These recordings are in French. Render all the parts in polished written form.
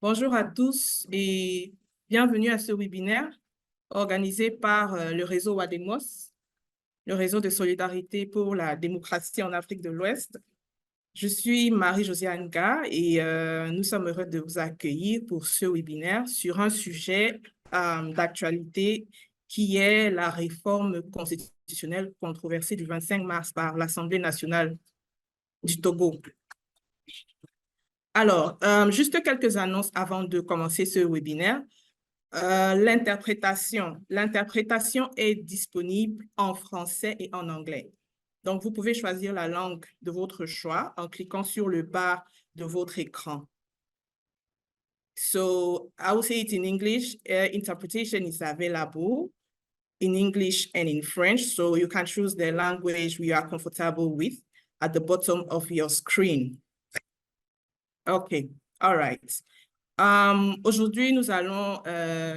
Bonjour à tous et bienvenue à ce webinaire organisé par le réseau WADEMOS, le réseau de solidarité pour la démocratie en Afrique de l'Ouest. Je suis Marie-Josiane Ga et nous sommes heureux de vous accueillir pour ce webinaire sur un sujet d'actualité qui est la réforme constitutionnelle controversée du 25 mars par l'Assemblée nationale du Togo. Alors, juste quelques annonces avant de commencer ce webinaire. L'interprétation est disponible en français et en anglais. Donc, vous pouvez choisir la langue de votre choix en cliquant sur le bas de votre écran. So, I will say it in English. Interpretation is available in English and in French. So, you can choose the language you are comfortable with at the bottom of your screen. Okay, all right. Aujourd'hui, nous allons,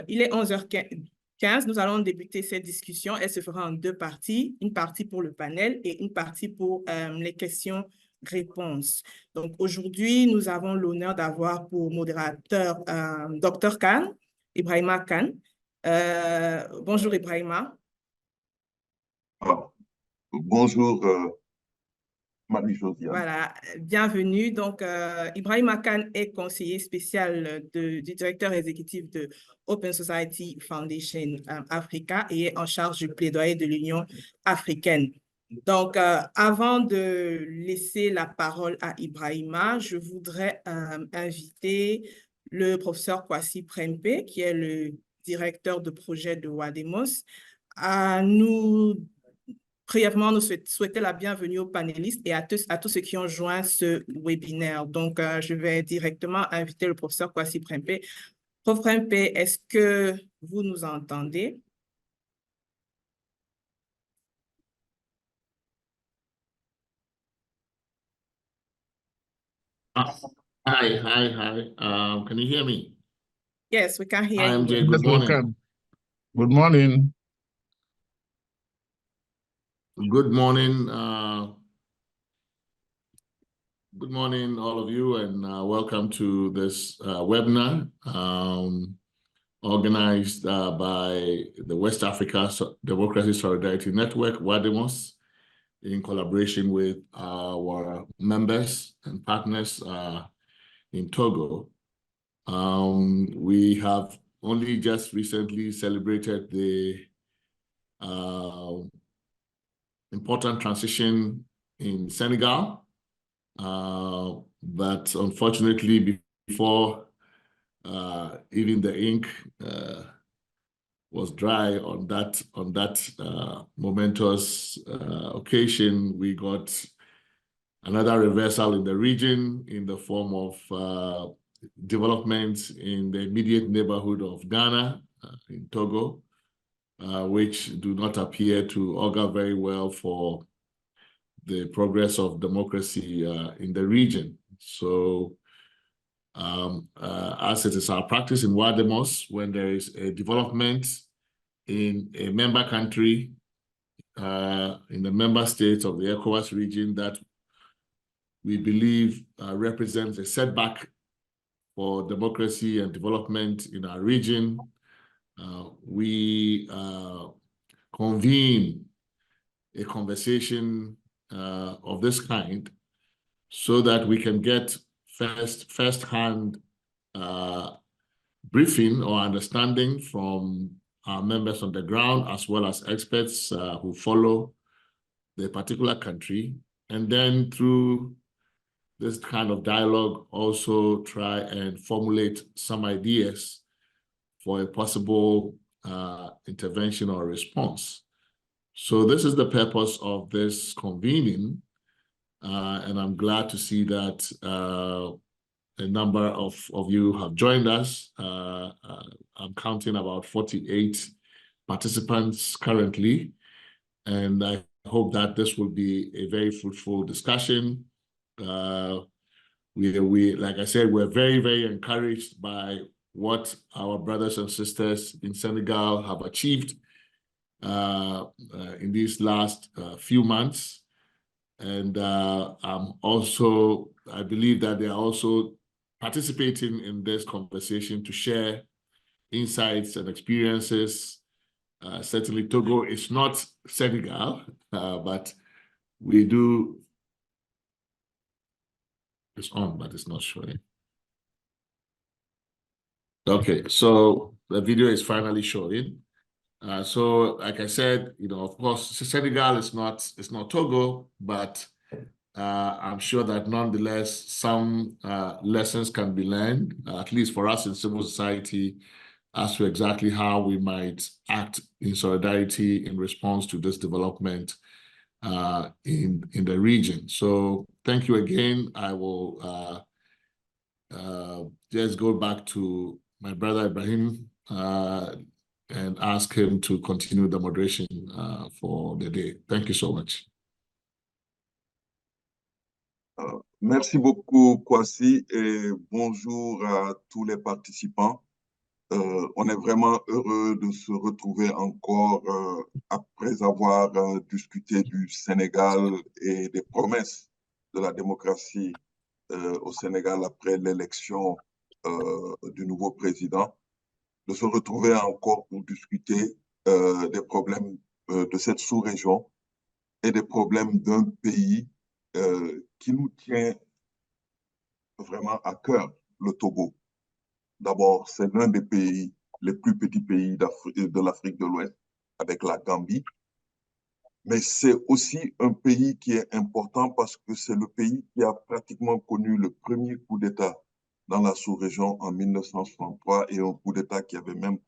il est 11h15, nous allons débuter cette discussion. Elle se fera en deux parties, une partie pour le panel et une partie pour les questions-réponses. Donc, aujourd'hui, nous avons l'honneur d'avoir pour modérateur Dr Khan, Ibrahima Khan. Bonjour Ibrahima. Bonjour Marie-Josiane. Voilà, bienvenue. Donc, Ibrahima Khan est conseiller spécial du directeur exécutif de Open Society Foundation Africa et est en charge du plaidoyer de l'Union africaine. Donc, avant de laisser la parole à Ibrahima, je voudrais inviter le professeur Kwasi Prempeh, qui est le directeur de projet de WADEMOS, à nous brièvement nous souhaiter la bienvenue aux panélistes et à tous ceux qui ont joint ce webinaire. Donc, je vais directement inviter le professeur Kwasi Prempeh. Prof Prempeh, est-ce que vous nous entendez? Hi. Can you hear me? Yes, we can hear Hi, you. MJ. Good morning. Good morning. Good morning. Good morning, all of you, and welcome to this webinar organized by the West Africa Democracy Solidarity Network, WADEMOS, in collaboration with our members and partners in Togo. We have only just recently celebrated the important transition in Senegal, but unfortunately, before even the ink was dry on that momentous occasion, we got another reversal in the region in the form of developments in the immediate neighborhood of Ghana, in Togo, which do not appear to augur very well for the progress of democracy in the region. So, as it is our practice in WADEMOS, when there is a development in a member country, in the member states of the ECOWAS region that we believe represents a setback for democracy and development in our region, we convene a conversation of this kind so that we can get first-hand briefing or understanding from our members on the ground, as well as experts who follow the particular country, and then through this kind of dialogue also try and formulate some ideas for a possible intervention or response. So this is the purpose of this convening, and I'm glad to see that a number of you have joined us. I'm counting about 48 participants currently, and I hope that this will be a very fruitful discussion. Like I said, we're very encouraged by what our brothers and sisters in Senegal have achieved in these last few months. And I believe that they are also participating in this conversation to share insights and experiences. Certainly Togo is not Senegal, but we do, it's on, but it's not showing. Okay, so the video is finally showing. So like I said, you know, of course, Senegal is not Togo, but I'm sure that nonetheless, some lessons can be learned, at least for us in civil society, as to exactly how we might act in solidarity in response to this development in the region. So thank you again. I will just go back to my brother Ibrahim and ask him to continue the moderation for the day. Thank you so much. Merci beaucoup, Kwasi, et bonjour à tous les participants. On est vraiment heureux de se retrouver encore après avoir discuté du Sénégal et des promesses de la démocratie au Sénégal après l'élection du nouveau président, de se retrouver encore pour discuter des problèmes de cette sous-région et des problèmes d'un pays qui nous tient vraiment à cœur, le Togo. D'abord, c'est l'un des pays, les plus petits pays de l'Afrique de l'Ouest, avec la Gambie. Mais c'est aussi un pays qui est important parce que c'est le pays qui a pratiquement connu le premier coup d'État dans la sous-région en 1963 et un coup d'État qui avait même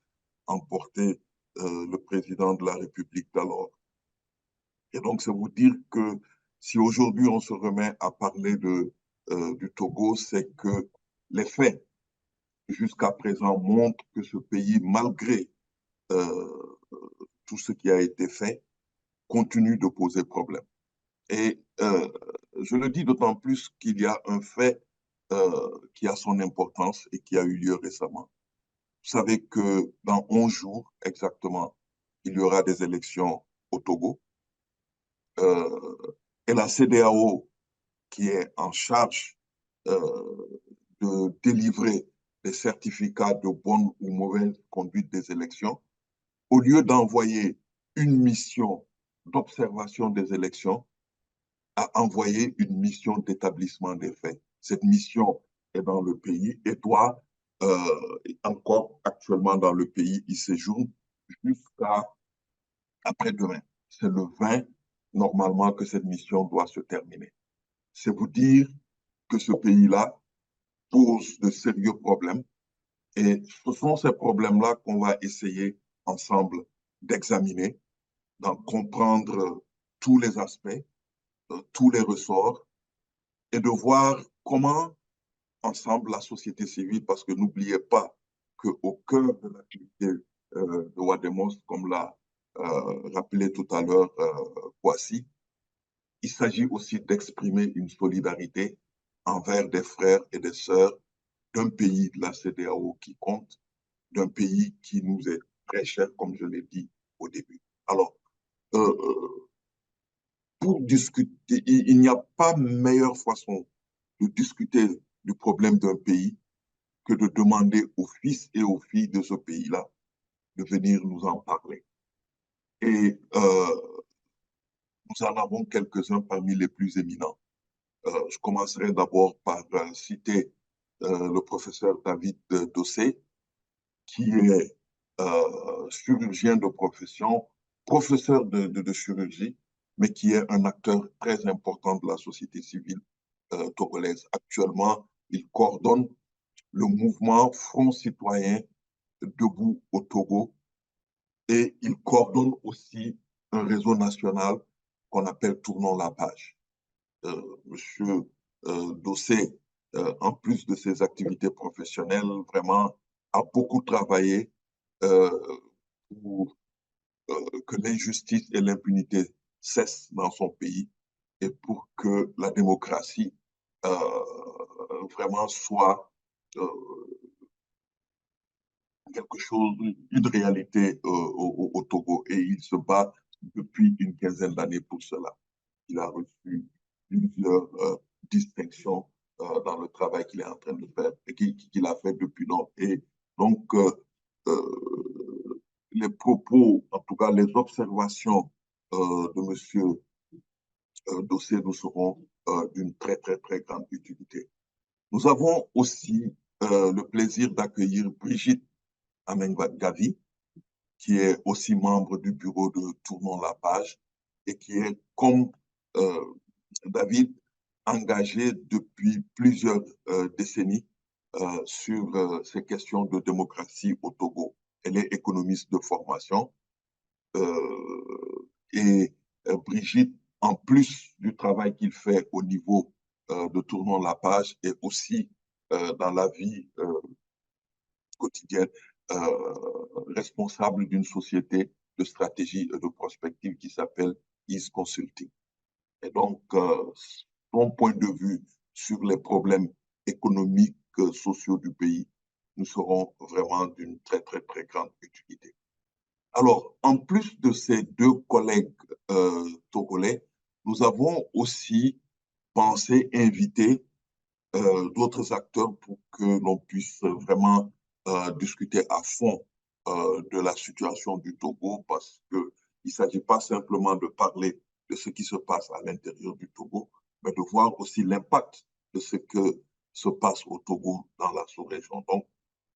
emporté le président de la République d'alors. Et donc, c'est vous dire que si aujourd'hui on se remet à parler du Togo, c'est que les faits jusqu'à présent montrent que ce pays, malgré tout ce qui a été fait, continue de poser problème. Et je le dis d'autant plus qu'il y a un fait qui a son importance et qui a eu lieu récemment. Vous savez que dans 11 jours exactement, il y aura des élections au Togo. Et la CEDEAO, qui est en charge de délivrer des certificats de bonne ou mauvaise conduite des élections, au lieu d'envoyer une mission d'observation des élections, a envoyé une mission d'établissement des faits. Cette mission est dans le pays et doit encore actuellement dans le pays, il séjourne jusqu'à après-demain. C'est le 20 normalement que cette mission doit se terminer. C'est vous dire que ce pays-là pose de sérieux problèmes et ce sont ces problèmes-là qu'on va essayer ensemble d'examiner, d'en comprendre tous les aspects, tous les ressorts et de voir comment ensemble la société civile, parce que n'oubliez pas qu'au cœur de l'activité de Wademos, comme l'a rappelé tout à l'heure Kwasi, il s'agit aussi d'exprimer une solidarité envers des frères et des sœurs d'un pays de la CEDEAO qui compte, d'un pays qui nous est très cher, comme je l'ai dit au début. Alors, pour discuter, il n'y a pas meilleure façon de discuter du problème d'un pays que de demander aux fils et aux filles de ce pays-là de venir nous en parler. Et nous en avons quelques-uns parmi les plus éminents. Je commencerai d'abord par citer le professeur David Dossé, qui est chirurgien de profession, professeur de chirurgie, mais qui est un acteur très important de la société civile togolaise. Actuellement, il coordonne le mouvement Front citoyen debout au Togo et il coordonne aussi un réseau national qu'on appelle Tournons la page. Monsieur Dossé, en plus de ses activités professionnelles, vraiment a beaucoup travaillé pour que l'injustice et l'impunité cessent dans son pays et pour que la démocratie vraiment soit quelque chose, une réalité au Togo. Et il se bat depuis une quinzaine d'années pour cela. Il a reçu plusieurs distinctions dans le travail qu'il est en train de faire et qu'il a fait depuis longtemps. Et donc, les propos, en tout cas les observations de M. Dossé nous seront d'une très, très, très grande utilité. Nous avons aussi le plaisir d'accueillir Brigitte Amengavi, qui est aussi membre du bureau de Tournons la page et qui est, comme David, engagée depuis plusieurs décennies sur ces questions de démocratie au Togo. Elle est économiste de formation et Brigitte, en plus du travail qu'il fait au niveau de Tournons la page et aussi dans la vie quotidienne, responsable d'une société de stratégie et de prospective qui s'appelle Ease Consulting. Et donc, son point de vue sur les problèmes économiques, sociaux du pays, nous serons vraiment d'une très, très, très grande utilité. Alors, en plus de ces deux collègues togolais, nous avons aussi pensé inviter d'autres acteurs pour que l'on puisse vraiment discuter à fond de la situation du Togo, parce qu'il ne s'agit pas simplement de parler de ce qui se passe à l'intérieur du Togo, mais de voir aussi l'impact de ce que se passe au Togo dans la sous-région. Donc,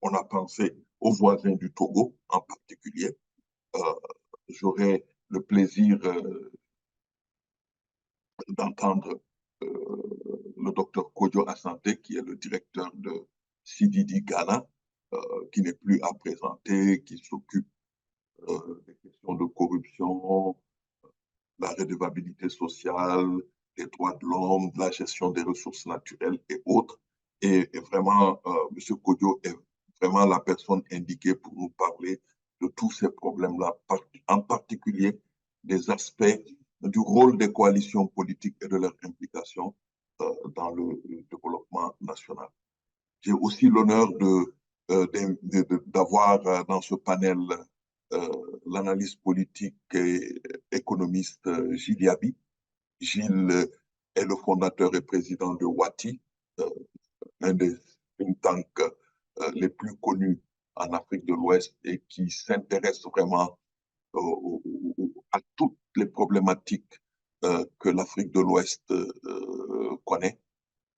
on a pensé aux voisins du Togo en particulier. J'aurai le plaisir d'entendre le docteur Kojo Asante, qui est le directeur de CDD Ghana, qui n'est plus à présenter, qui s'occupe des questions de corruption, la redevabilité sociale, des droits de l'homme, de la gestion des ressources naturelles et autres. Et vraiment, M. Kojo est vraiment la personne indiquée pour nous parler de tous ces problèmes-là, en particulier des aspects du rôle des coalitions politiques et de leur implication dans le développement national. J'ai aussi l'honneur d'avoir dans ce panel l'analyste politique et économiste Gilles Yabi. Gilles est le fondateur et président de WATI, un des think tanks les plus connus en Afrique de l'Ouest et qui s'intéresse vraiment à toutes les problématiques que l'Afrique de l'Ouest connaît.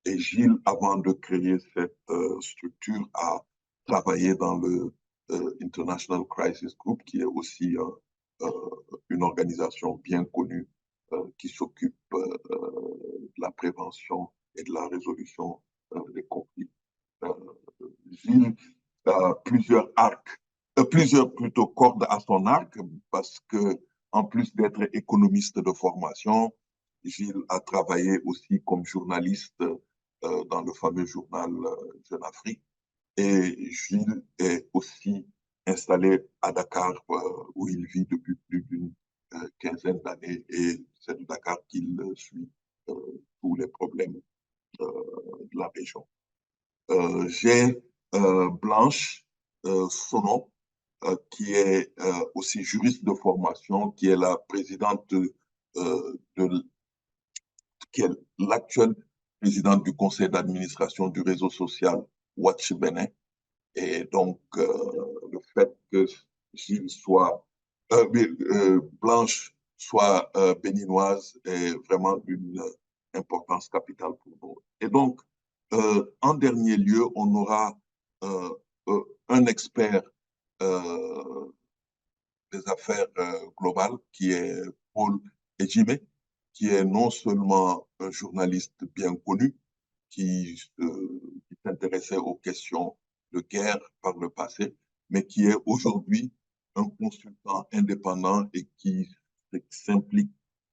Et Gilles, avant de créer cette structure, a travaillé dans le International Crisis Group, qui est aussi une organisation bien connue qui s'occupe de la prévention et de la résolution des conflits. Gilles a plusieurs arcs, plusieurs plutôt cordes à son arc, parce que en plus d'être économiste de formation, Gilles a travaillé aussi comme journaliste dans le fameux journal Jeune Afrique. Et Gilles est aussi installé à Dakar, où il vit depuis plus d'une quinzaine d'années. Et c'est de Dakar qu'il suit tous les problèmes de la région. J'ai Blanche Sonon, qui est aussi juriste de formation, qui est la présidente qui est l'actuelle présidente du conseil d'administration du réseau social Watch Benin. Et donc, le fait que Gilles soit, Blanche soit béninoise est vraiment d'une importance capitale pour nous. Et donc, en dernier lieu, on aura un expert des affaires globales qui est Paul Ejime, qui est non seulement un journaliste bien connu, qui s'intéressait aux questions de guerre par le passé, mais qui est aujourd'hui un consultant indépendant et qui s'implique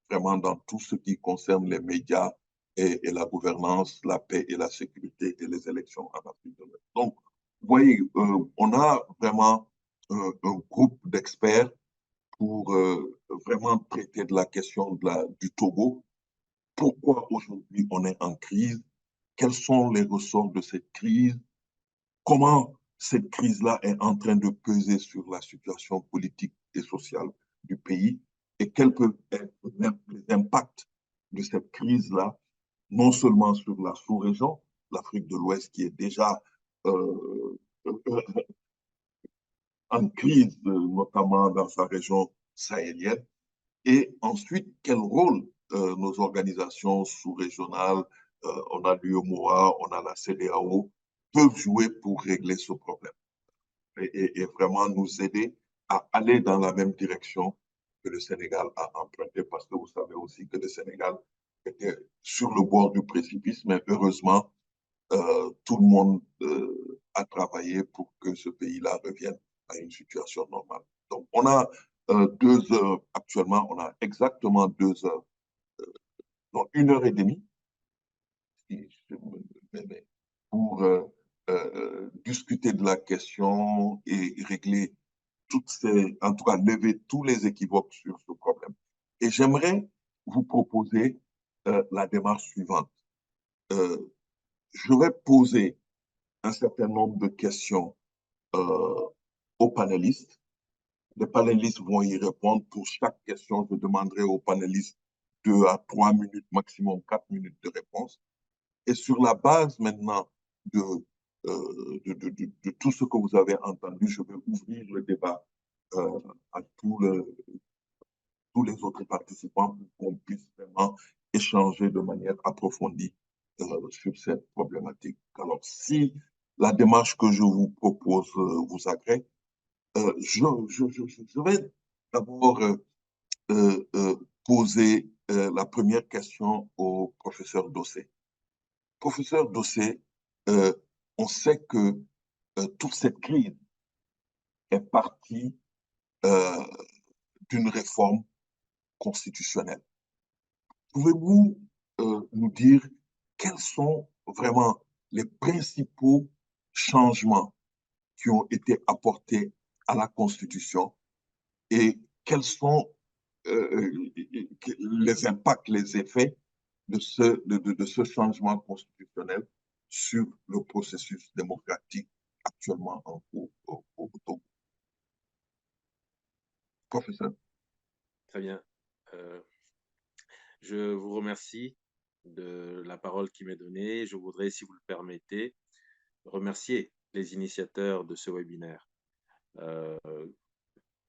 vraiment dans tout ce qui concerne les médias et la gouvernance, la paix et la sécurité et les élections en Afrique de l'Ouest. Donc, vous voyez, on a vraiment un groupe d'experts pour vraiment traiter de la question du Togo. Pourquoi aujourd'hui on est en crise? Quels sont les ressorts de cette crise? Comment cette crise-là est en train de peser sur la situation politique et sociale du pays? Et quels peuvent être les impacts de cette crise-là, non seulement sur la sous-région, l'Afrique de l'Ouest qui est déjà en crise, notamment dans sa région sahélienne. Et ensuite, quel rôle nos organisations sous-régionales, on a l'UEMOA, on a la CEDEAO, peuvent jouer pour régler ce problème et vraiment nous aider à aller dans la même direction que le Sénégal a emprunté, parce que vous savez aussi que le Sénégal était sur le bord du précipice, mais heureusement, tout le monde a travaillé pour que ce pays-là revienne à une situation normale. Donc, on a 2 heures actuellement, on a exactement 2 heures, donc 1 heure et demie pour discuter de la question et régler en tout cas, lever tous les équivoques sur ce problème. Et j'aimerais vous proposer la démarche suivante. Je vais poser un certain nombre de questions aux panélistes. Les panélistes vont y répondre. Pour chaque question, je demanderai aux panélistes 2 à 3 minutes, maximum 4 minutes de réponse. Et sur la base maintenant de tout ce que vous avez entendu, je vais ouvrir le débat à tous les autres participants pour qu'on puisse vraiment échanger de manière approfondie sur cette problématique. Alors, si la démarche que je vous propose vous agrée, je vais d'abord poser la première question au professeur Dossé. Professeur Dossé, on sait que toute cette crise est partie d'une réforme constitutionnelle. Pouvez-vous nous dire quels sont vraiment les principaux changements qui ont été apportés à la Constitution et quels sont les impacts, les effets de ce changement constitutionnel sur le processus démocratique actuellement en cours au Togo? Professeur. Très bien. Je vous remercie de la parole qui m'est donnée. Je voudrais, si vous le permettez, remercier les initiateurs de ce webinaire.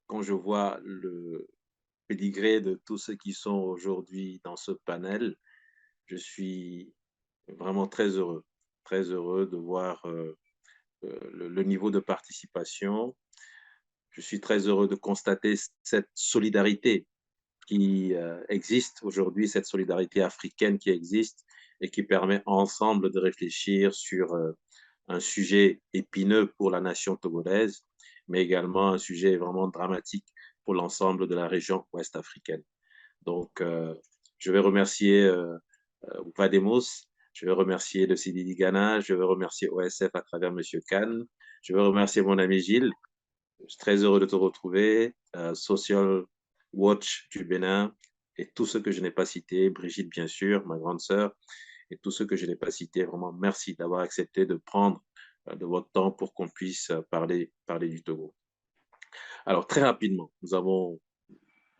Quand je vois le pédigré de tous ceux qui sont aujourd'hui dans ce panel, je suis vraiment très heureux de voir le niveau de participation. Je suis très heureux de constater cette solidarité qui existe aujourd'hui, cette solidarité africaine qui existe et qui permet ensemble de réfléchir sur un sujet épineux pour la nation togolaise, mais également un sujet vraiment dramatique pour l'ensemble de la région ouest africaine. Donc, je vais remercier Vademos, je vais remercier le CDD Ghana, je vais remercier OSF à travers M. Khan, je vais remercier mon ami Gilles. Je suis très heureux de te retrouver, Social Watch du Bénin et tous ceux que je n'ai pas cités, Brigitte bien sûr, ma grande sœur, et tous ceux que je n'ai pas cités. Vraiment, merci d'avoir accepté de prendre de votre temps pour qu'on puisse parler du Togo. Alors, très rapidement, nous avons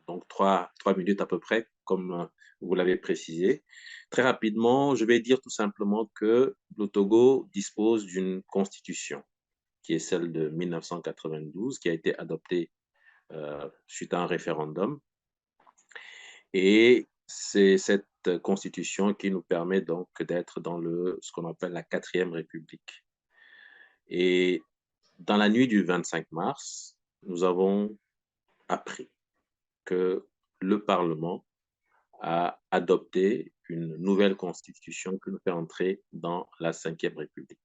donc 3 minutes à peu près, comme vous l'avez précisé. Très rapidement, je vais dire tout simplement que le Togo dispose d'une constitution qui est celle de 1992, qui a été adoptée suite à un référendum. Et c'est cette constitution qui nous permet donc d'être dans ce qu'on appelle la 4e République. Et dans la nuit du 25 mars, nous avons appris que le Parlement a adopté une nouvelle constitution qui nous fait entrer dans la 5e République.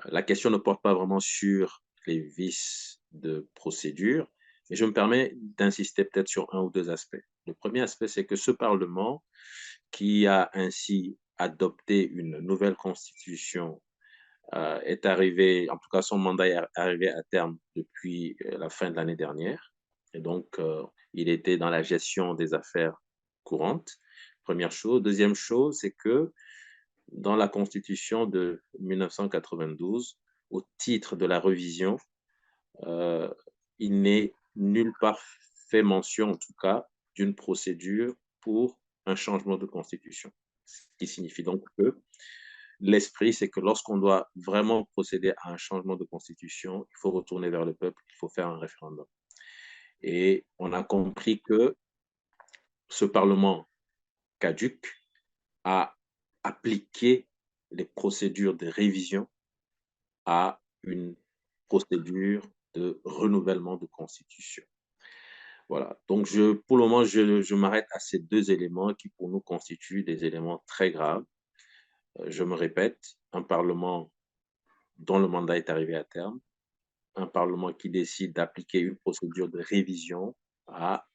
La question ne porte pas vraiment sur les vices de procédure, mais je me permets d'insister peut-être sur un ou 2 aspects. Le premier aspect, c'est que ce Parlement, qui a ainsi adopté une nouvelle constitution, est arrivé, en tout cas son mandat est arrivé à terme depuis la fin de l'année dernière. Et donc, il était dans la gestion des affaires courantes. Première chose. Deuxième chose, c'est que dans la Constitution de 1992, au titre de la révision, il n'est nulle part fait mention, en tout cas, d'une procédure pour un changement de constitution. Ce qui signifie donc que l'esprit, c'est que lorsqu'on doit vraiment procéder à un changement de constitution, il faut retourner vers le peuple, il faut faire un référendum. Et on a compris que ce Parlement caduc a appliqué les procédures de révision à une procédure de renouvellement de constitution. Voilà. Donc, pour le moment, je m'arrête à ces deux éléments qui, pour nous, constituent des éléments très graves. Je me répète, un Parlement dont le mandat est arrivé à terme, un Parlement qui décide d'appliquer une procédure de révision à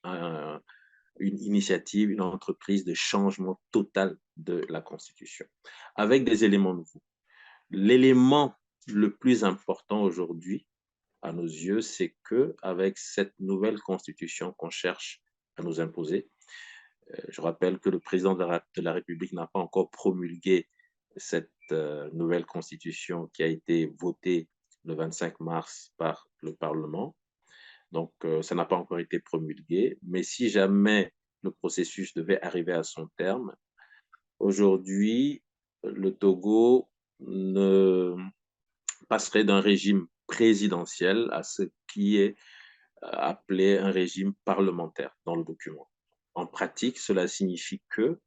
une initiative, une entreprise de changement total de la Constitution, avec des éléments nouveaux. L'élément le plus important aujourd'hui, à nos yeux, c'est qu'avec cette nouvelle Constitution qu'on cherche à nous imposer, je rappelle que le président de la République n'a pas encore promulgué cette nouvelle Constitution qui a été votée le 25 mars par le Parlement. Donc, ça n'a pas encore été promulgué. Mais si jamais le processus devait arriver à son terme, aujourd'hui, le Togo passerait d'un régime présidentiel à ce qui est appelé un régime parlementaire dans le document. En pratique, cela signifie que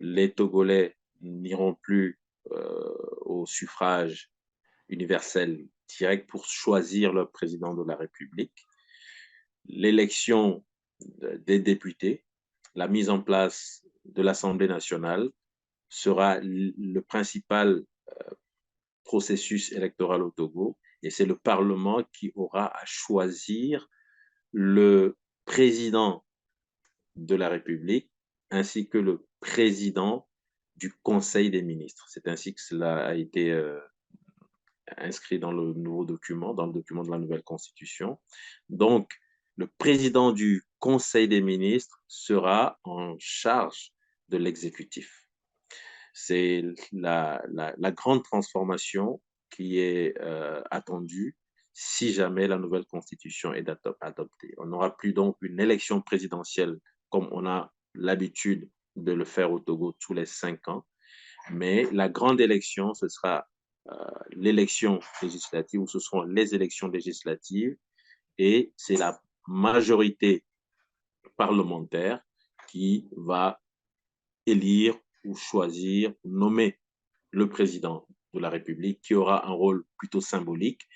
les Togolais n'iront plus au suffrage universel direct pour choisir le président de la République. L'élection des députés, la mise en place de l'Assemblée nationale sera le principal processus électoral au Togo, et c'est le Parlement qui aura à choisir le président de la République ainsi que le président du Conseil des ministres. C'est ainsi que cela a été inscrit dans le nouveau document, dans le document de la nouvelle Constitution. Donc, le président du Conseil des ministres sera en charge de l'exécutif. C'est la grande transformation qui est attendue si jamais la nouvelle Constitution est adoptée. On n'aura plus donc une élection présidentielle comme on a l'habitude de le faire au Togo tous les 5 ans, mais la grande élection, ce sera l'élection législative, ou ce seront les élections législatives, et c'est la majorité parlementaire qui va élire ou choisir, nommer le président de la République, qui aura un rôle plutôt symbolique,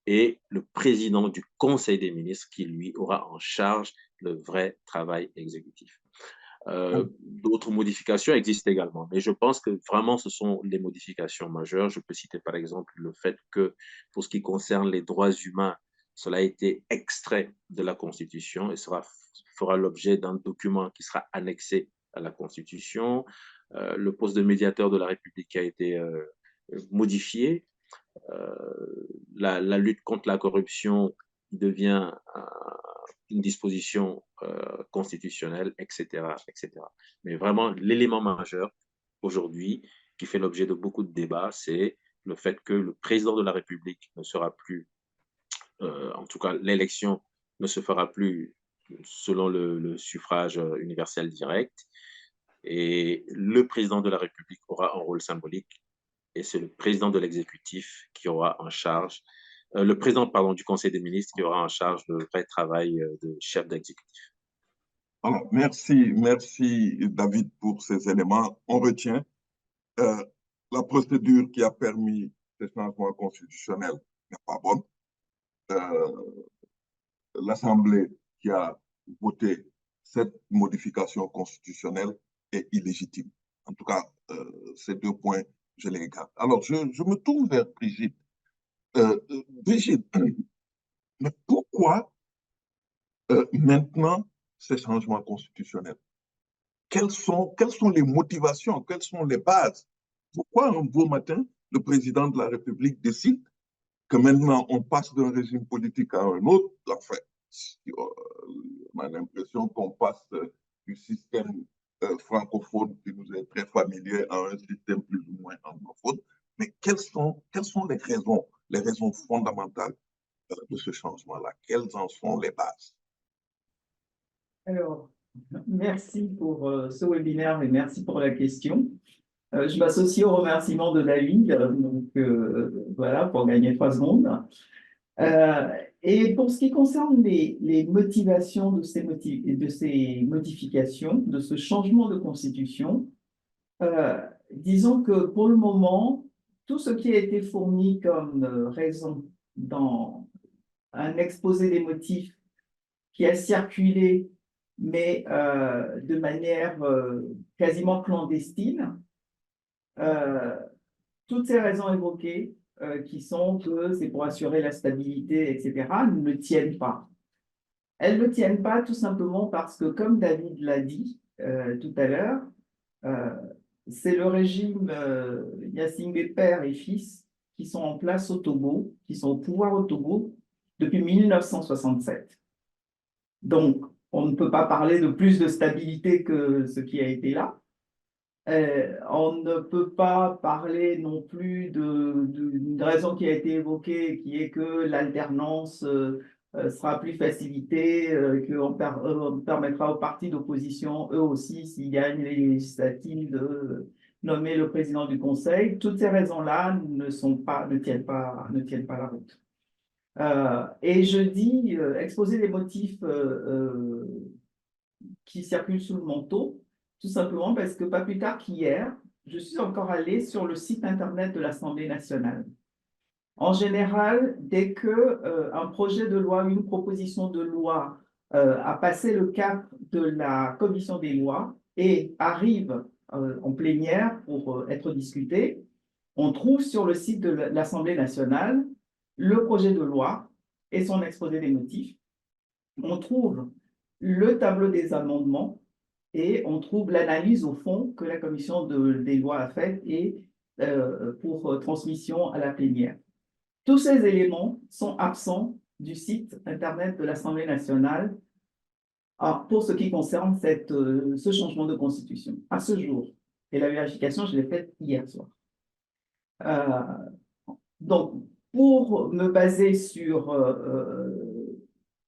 et le président du Conseil des ministres, qui lui aura en charge le vrai travail exécutif. D'autres modifications existent également, mais je pense que vraiment ce sont les modifications majeures. Je peux citer par exemple le fait que pour ce qui concerne les droits humains, cela a été extrait de la Constitution et fera l'objet d'un document qui sera annexé à la Constitution. Le poste de médiateur de la République a été modifié. La lutte contre la corruption devient une disposition constitutionnelle, etc., etc. Mais vraiment, l'élément majeur aujourd'hui qui fait l'objet de beaucoup de débats, c'est le fait que le président de la République ne sera plus, en tout cas l'élection ne se fera plus selon le suffrage universel direct, et le président de la République aura un rôle symbolique, et c'est le président de l'exécutif qui aura en charge, le président, pardon, du Conseil des ministres qui aura en charge le vrai travail de chef d'exécutif. Alors, merci David pour ces éléments. On retient la procédure qui a permis ces changements constitutionnels n'est pas bonne. L'Assemblée qui a voté cette modification constitutionnelle est illégitime. En tout cas, ces 2 points, je les garde. Alors, je me tourne vers Brigitte. Brigitte, mais pourquoi maintenant ces changements constitutionnels? Quelles sont les motivations, quelles sont les bases? Pourquoi un beau matin, le président de la République décide que maintenant on passe d'un régime politique à un autre? Enfin, on a l'impression qu'on passe du système francophone qui nous est très familier à un système plus ou moins anglophone. Mais quelles sont les raisons fondamentales de ce changement-là? Quelles en sont les bases? Alors, merci pour ce webinaire et merci pour la question. Je m'associe au remerciement de David, donc voilà, pour gagner 3 secondes. Et pour ce qui concerne les motivations de ces modifications, de ce changement de constitution, disons que pour le moment, tout ce qui a été fourni comme raison dans un exposé des motifs qui a circulé, mais de manière quasiment clandestine, toutes ces raisons évoquées, qui sont que c'est pour assurer la stabilité, etc., ne tiennent pas. Elles ne tiennent pas tout simplement parce que, comme David l'a dit tout à l'heure, c'est le régime Gnassingbé père et fils qui sont en place au Togo, qui sont au pouvoir au Togo depuis 1967. Donc, on ne peut pas parler de plus de stabilité que ce qui a été là. On ne peut pas parler non plus d'une raison qui a été évoquée, qui est que l'alternance sera plus facilitée, qu'on permettra aux partis d'opposition, eux aussi, s'ils gagnent les législatives, de nommer le président du Conseil. Toutes ces raisons-là ne tiennent pas la route. Et je dis exposer les motifs qui circulent sous le manteau, tout simplement parce que pas plus tard qu'hier, je suis encore allée sur le site internet de l'Assemblée nationale. En général, dès qu'un projet de loi, une proposition de loi a passé le cap de la commission des lois et arrive en plénière pour être discuté, on trouve sur le site de l'Assemblée nationale le projet de loi et son exposé des motifs. On trouve le tableau des amendements et on trouve l'analyse au fond que la commission des lois a faite et pour transmission à la plénière. Tous ces éléments sont absents du site internet de l'Assemblée nationale pour ce qui concerne ce changement de constitution à ce jour. Et la vérification, je l'ai faite hier soir. Donc, pour me baser sur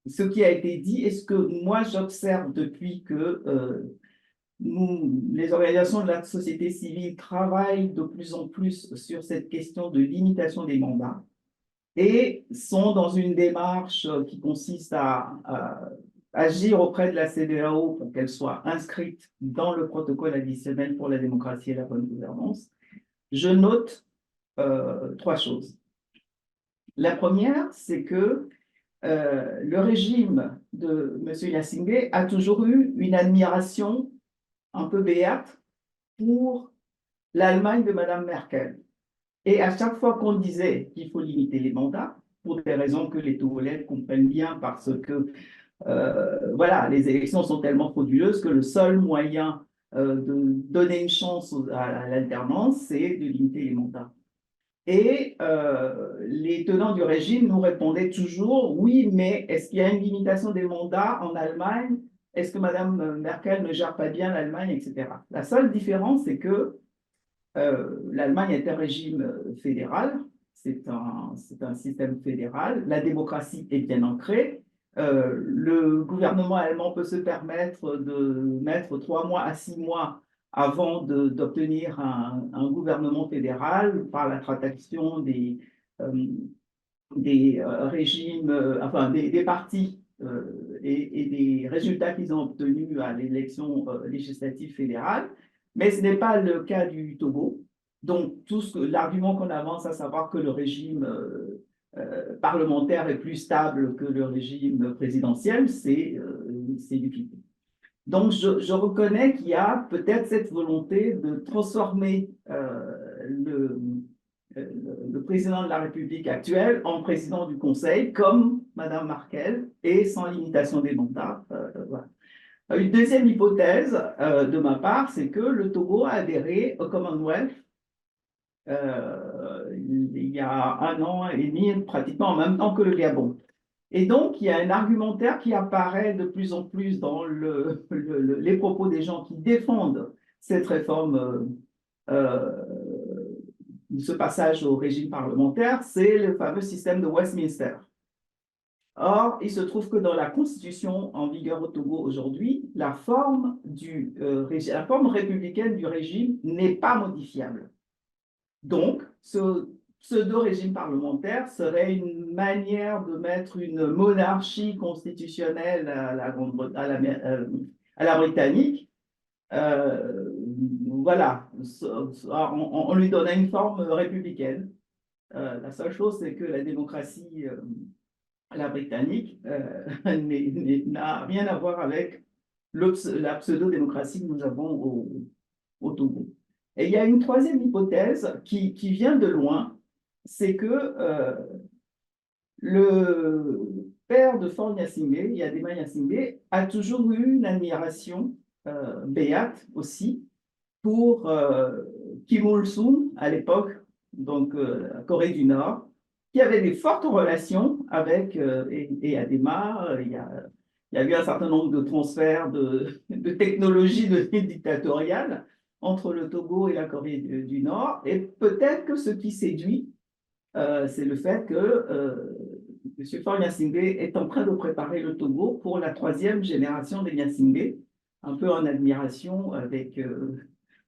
ce qui a été dit et ce que moi j'observe depuis que les organisations de la société civile travaillent de plus en plus sur cette question de limitation des mandats et sont dans une démarche qui consiste à agir auprès de la CEDEAO pour qu'elle soit inscrite dans le protocole additionnel pour la démocratie et la bonne gouvernance. Je note 3 choses. La première, c'est que le régime de M. Gnassingbé a toujours eu une admiration un peu béate pour l'Allemagne de Mme Merkel. Et à chaque fois qu'on disait qu'il faut limiter les mandats, pour des raisons que les Togolais comprennent bien, parce que voilà, les élections sont tellement frauduleuses que le seul moyen de donner une chance à l'alternance, c'est de limiter les mandats. Et les tenants du régime nous répondaient toujours, oui, mais est-ce qu'il y a une limitation des mandats en Allemagne? Est-ce que Mme Merkel ne gère pas bien l'Allemagne, etc. La seule différence, c'est que l'Allemagne est un régime fédéral, c'est un système fédéral, la démocratie est bien ancrée, le gouvernement allemand peut se permettre de mettre 3 mois à 6 mois avant d'obtenir un gouvernement fédéral par la tratation des régimes, enfin des partis et des résultats qu'ils ont obtenus à l'élection législative fédérale. Mais ce n'est pas le cas du Togo. Donc, l'argument qu'on avance, à savoir que le régime parlementaire est plus stable que le régime présidentiel, c'est du pipeau. Donc, je reconnais qu'il y a peut-être cette volonté de transformer le président de la République actuel en président du Conseil, comme Mme Merkel, et sans limitation des mandats. Voilà. Une deuxième hypothèse de ma part, c'est que le Togo a adhéré au Commonwealth il y a 1 an et demi, pratiquement en même temps que le Gabon. Et donc, il y a un argumentaire qui apparaît de plus en plus dans les propos des gens qui défendent cette réforme, ce passage au régime parlementaire, c'est le fameux système de Westminster. Or, il se trouve que dans la constitution en vigueur au Togo aujourd'hui, la forme républicaine du régime n'est pas modifiable. Donc, ce pseudo-régime parlementaire serait une manière de mettre une monarchie constitutionnelle à la britannique. Voilà, on lui donnait une forme républicaine. La seule chose, c'est que la démocratie à la britannique n'a rien à voir avec la pseudo-démocratie que nous avons au Togo. Et il y a une troisième hypothèse qui vient de loin, c'est que le père de Faure Gnassingbé, Yadema Gnassingbé, a toujours eu une admiration béate aussi pour Kim Il-sung à l'époque, donc la Corée du Nord, qui avait des fortes relations avec Yadema. Il y a eu un certain nombre de transferts de technologies dictatoriales entre le Togo et la Corée du Nord. Et peut-être que ce qui séduit, c'est le fait que M. Faure Gnassingbé est en train de préparer le Togo pour la troisième génération des Gnassingbé, un peu en admiration avec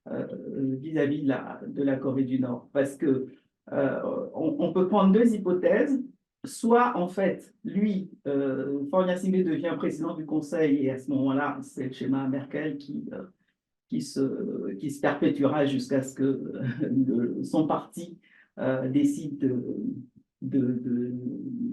vis-à-vis de la Corée du Nord. Parce que on peut prendre deux hypothèses. Soit, en fait, lui, Faure Gnassingbé devient président du Conseil et à ce moment-là, c'est le schéma Merkel qui se perpétuera jusqu'à ce que son parti décide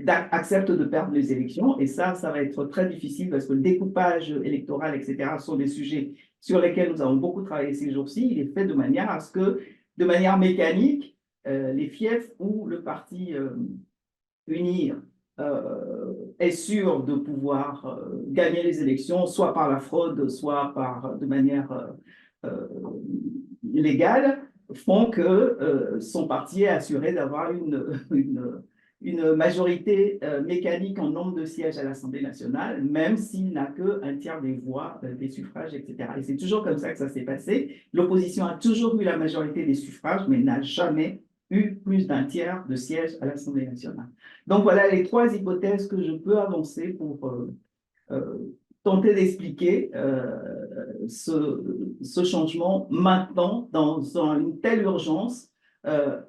accepte de perdre les élections. Et ça va être très difficile parce que le découpage électoral, etc., sont des sujets sur lesquels nous avons beaucoup travaillé ces jours-ci. Il est fait de manière à ce que, de manière mécanique, les fiefs ou le parti unir est sûr de pouvoir gagner les élections, soit par la fraude, soit de manière légale, font que son parti est assuré d'avoir une majorité mécanique en nombre de sièges à l'Assemblée nationale, même s'il n'a qu'un tiers des voix, des suffrages, etc. Et c'est toujours comme ça que ça s'est passé. L'opposition a toujours eu la majorité des suffrages, mais n'a jamais eu plus d'un tiers de sièges à l'Assemblée nationale. Donc voilà les trois hypothèses que je peux avancer pour tenter d'expliquer ce changement maintenant dans une telle urgence.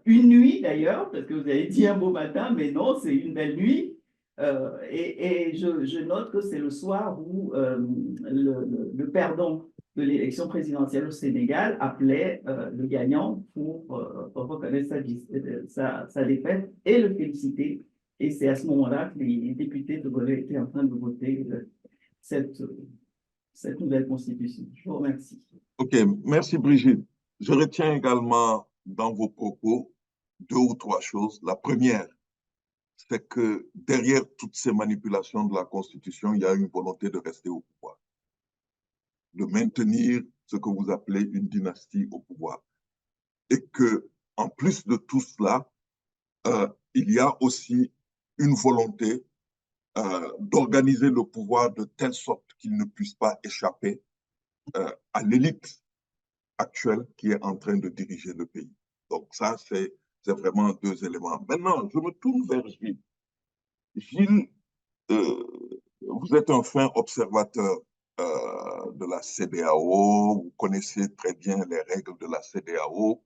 Une nuit d'ailleurs, parce que vous avez dit un beau matin, mais non, c'est une belle nuit. Et je note que c'est le soir où le perdant de l'élection présidentielle au Sénégal appelait le gagnant pour reconnaître sa défaite et le féliciter. Et c'est à ce moment-là que les députés de Gorée étaient en train de voter cette nouvelle constitution. Je vous remercie. OK, merci Brigitte. Je retiens également dans vos propos deux ou trois choses. La première, c'est que derrière toutes ces manipulations de la Constitution, il y a une volonté de rester au pouvoir, de maintenir ce que vous appelez une dynastie au pouvoir. Et que, en plus de tout cela, il y a aussi une volonté d'organiser le pouvoir de telle sorte qu'il ne puisse pas échapper à l'élite actuelle qui est en train de diriger le pays. Donc ça, c'est vraiment deux éléments. Maintenant, je me tourne vers Gilles. Gilles, vous êtes un fin observateur de la CEDEAO, vous connaissez très bien les règles de la CEDEAO.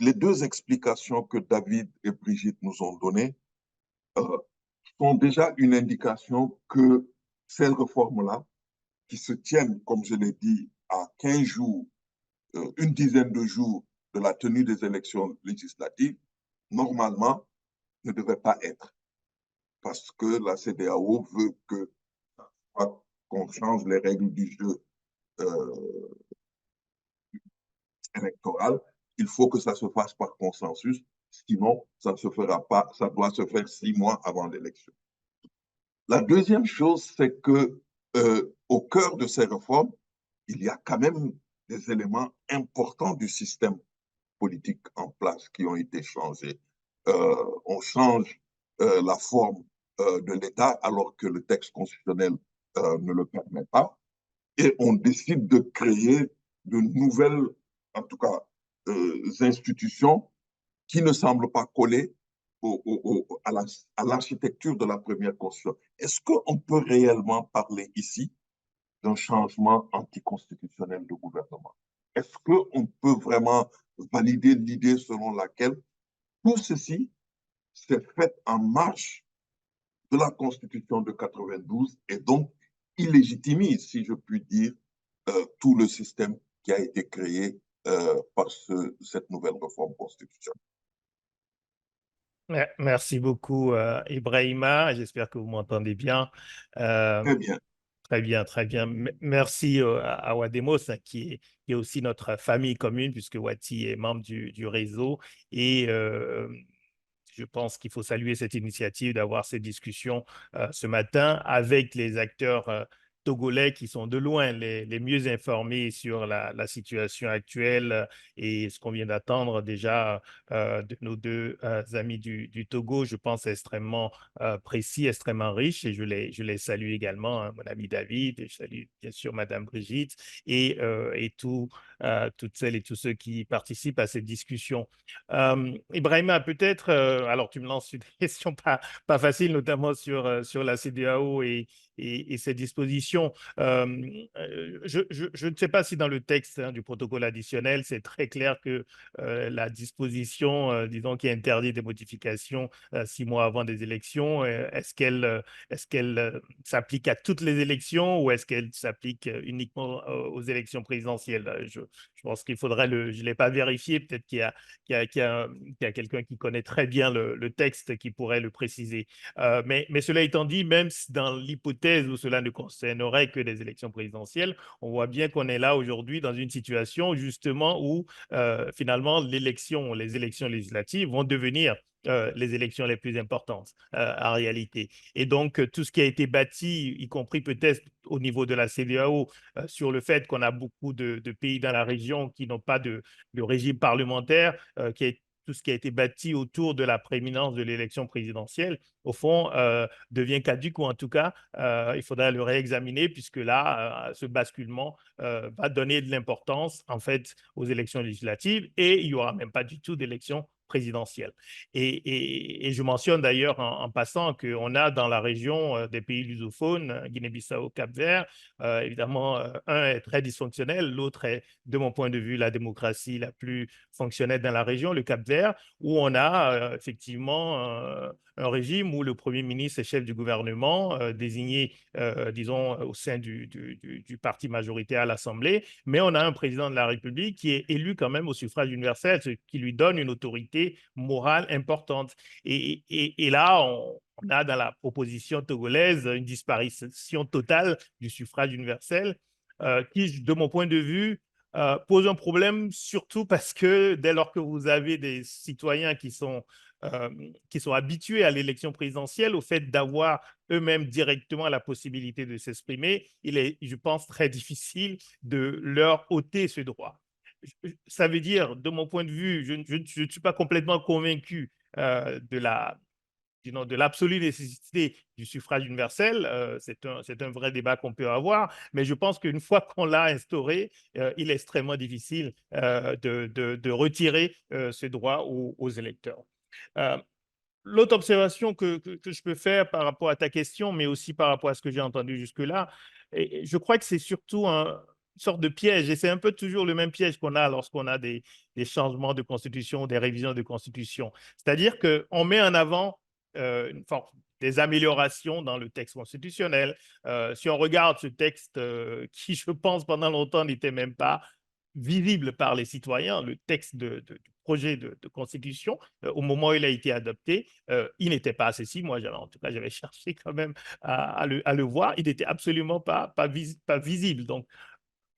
Les deux explications que David et Brigitte nous ont données sont déjà une indication que ces réformes-là, qui se tiennent, comme je l'ai dit, à 15 jours, une dizaine de jours de la tenue des élections législatives, normalement, ne devraient pas être. Parce que la CEDEAO veut qu'on change les règles du jeu électoral. Il faut que ça se fasse par consensus. Sinon, ça ne se fera pas. Ça doit se faire 6 mois avant l'élection. La deuxième chose, c'est que au cœur de ces réformes, il y a quand même des éléments importants du système politique en place qui ont été changés. On change la forme de l'État alors que le texte constitutionnel ne le permet pas. Et on décide de créer de nouvelles, en tout cas, institutions qui ne semblent pas coller à l'architecture de la première constitution. Est-ce qu'on peut réellement parler ici d'un changement anticonstitutionnel de gouvernement? Est-ce qu'on peut vraiment valider l'idée selon laquelle tout ceci s'est fait en marge de la Constitution de 92 et donc illégitimise, si je puis dire, tout le système qui a été créé par cette nouvelle réforme constitutionnelle? Merci beaucoup, Ibrahima. J'espère que vous m'entendez bien. Très bien. Très bien, très bien. Merci à Wademos, hein, qui est aussi notre famille commune, puisque Wati est membre du réseau. Et je pense qu'il faut saluer cette initiative d'avoir cette discussion ce matin avec les acteurs togolais qui sont de loin les mieux informés sur la situation actuelle et ce qu'on vient d'attendre déjà de nos deux amis du Togo. Je pense extrêmement précis, extrêmement riche, et je les salue également, hein, mon ami David, et je salue bien sûr Madame Brigitte et toutes celles et tous ceux qui participent à cette discussion. Ibrahima, peut-être, alors tu me lances une question pas facile, notamment sur la CEDEAO et ses dispositions. Je ne sais pas si dans le texte, hein, du protocole additionnel, c'est très clair que la disposition, disons, qui interdit des modifications 6 mois avant des élections, est-ce qu'elle s'applique à toutes les élections ou est-ce qu'elle s'applique uniquement aux élections présidentielles? Je pense qu'il faudrait je ne l'ai pas vérifié, peut-être qu'il y a quelqu'un qui connaît très bien le texte qui pourrait le préciser. Mais cela étant dit, même dans l'hypothèse où cela ne concernerait que des élections présidentielles, on voit bien qu'on est là aujourd'hui dans une situation justement où finalement les élections législatives vont devenir les élections les plus importantes en réalité. Et donc, tout ce qui a été bâti, y compris peut-être au niveau de la CEDEAO, sur le fait qu'on a beaucoup de pays dans la région qui n'ont pas de régime parlementaire, tout ce qui a été bâti autour de la prééminence de l'élection présidentielle, au fond, devient caduque, ou en tout cas, il faudra le réexaminer, puisque là, ce basculement va donner de l'importance, en fait, aux élections législatives, et il n'y aura même pas du tout d'élections présidentielle. Et je mentionne d'ailleurs en passant qu'on a dans la région des pays lusophones, Guinée-Bissau, Cap-Vert, évidemment, un est très dysfonctionnel, l'autre est, de mon point de vue, la démocratie la plus fonctionnelle dans la région, le Cap-Vert, où on a effectivement un régime où le Premier ministre est chef du gouvernement, désigné, disons, au sein du parti majoritaire à l'Assemblée, mais on a un président de la République qui est élu quand même au suffrage universel, ce qui lui donne une autorité morale importante. Et là, on a dans la proposition togolaise une disparition totale du suffrage universel qui, de mon point de vue, pose un problème, surtout parce que dès lors que vous avez des citoyens qui sont habitués à l'élection présidentielle, au fait d'avoir eux-mêmes directement la possibilité de s'exprimer, il est, je pense, très difficile de leur ôter ce droit. Ça veut dire, de mon point de vue, je ne suis pas complètement convaincu de l'absolue nécessité du suffrage universel. C'est un vrai débat qu'on peut avoir, mais je pense qu'une fois qu'on l'a instauré, il est extrêmement difficile de retirer ce droit aux électeurs. L'autre observation que je peux faire par rapport à ta question, mais aussi par rapport à ce que j'ai entendu jusque-là, et je crois que c'est surtout une sorte de piège, et c'est un peu toujours le même piège qu'on a lorsqu'on a des changements de constitution, des révisions de constitution. C'est-à-dire qu'on met en avant des améliorations dans le texte constitutionnel. Si on regarde ce texte qui, je pense, pendant longtemps n'était même pas visible par les citoyens, le texte du projet de constitution, au moment où il a été adopté, il n'était pas accessible. Moi, en tout cas, j'avais cherché quand même à le voir. Il n'était absolument pas visible. Donc,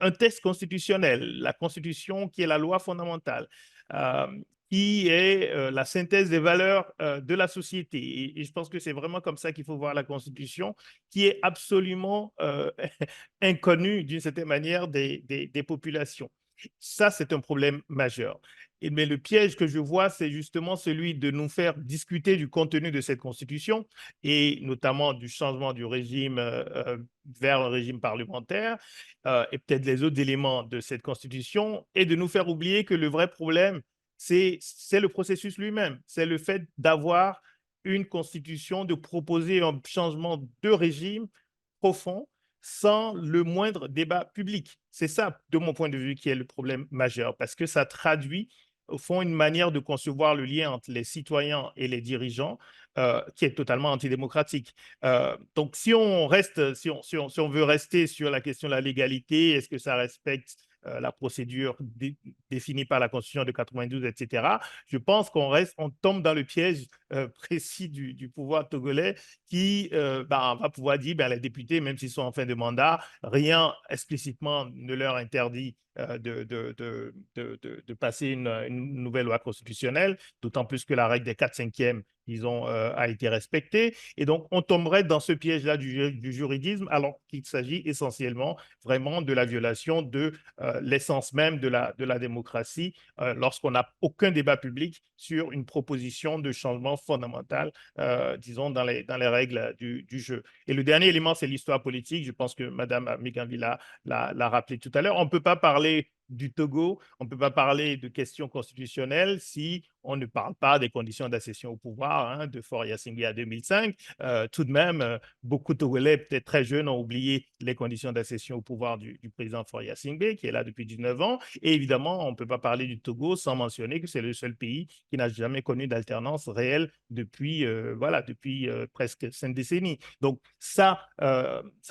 un texte constitutionnel, la Constitution qui est la loi fondamentale, qui est la synthèse des valeurs de la société. Et je pense que c'est vraiment comme ça qu'il faut voir la Constitution, qui est absolument inconnue d'une certaine manière des populations. Ça, c'est un problème majeur. Mais le piège que je vois, c'est justement celui de nous faire discuter du contenu de cette Constitution et notamment du changement du régime vers un régime parlementaire et peut-être les autres éléments de cette Constitution, et de nous faire oublier que le vrai problème, c'est le processus lui-même. C'est le fait d'avoir une constitution, de proposer un changement de régime profond sans le moindre débat public. C'est ça, de mon point de vue, qui est le problème majeur, parce que ça traduit, au fond, une manière de concevoir le lien entre les citoyens et les dirigeants qui est totalement antidémocratique. Donc, si on veut rester sur la question de la légalité, est-ce que ça respecte la procédure définie par la Constitution de 92, etc. Je pense on tombe dans le piège précis du pouvoir togolais qui va pouvoir dire, les députés, même s'ils sont en fin de mandat, rien explicitement ne leur interdit de passer une nouvelle loi constitutionnelle, d'autant plus que la règle des 4/5e a été respectée. Et donc, on tomberait dans ce piège-là du juridisme, alors qu'il s'agit essentiellement vraiment de la violation de l'essence même de la démocratie lorsqu'on n'a aucun débat public sur une proposition de changement fondamental, disons, dans les règles du jeu. Et le dernier élément, c'est l'histoire politique. Je pense que Mme Amegbami l'a rappelé tout à l'heure. On ne peut pas parler du Togo, on ne peut pas parler de questions constitutionnelles si on ne parle pas des conditions d'accession au pouvoir de Faure Gnassingbé à 2005. Tout de même, beaucoup de Togolais, peut-être très jeunes, ont oublié les conditions d'accession au pouvoir du président Faure Gnassingbé, qui est là depuis 19 ans. Et évidemment, on ne peut pas parler du Togo sans mentionner que c'est le seul pays qui n'a jamais connu d'alternance réelle depuis presque 5 décennies. Donc ça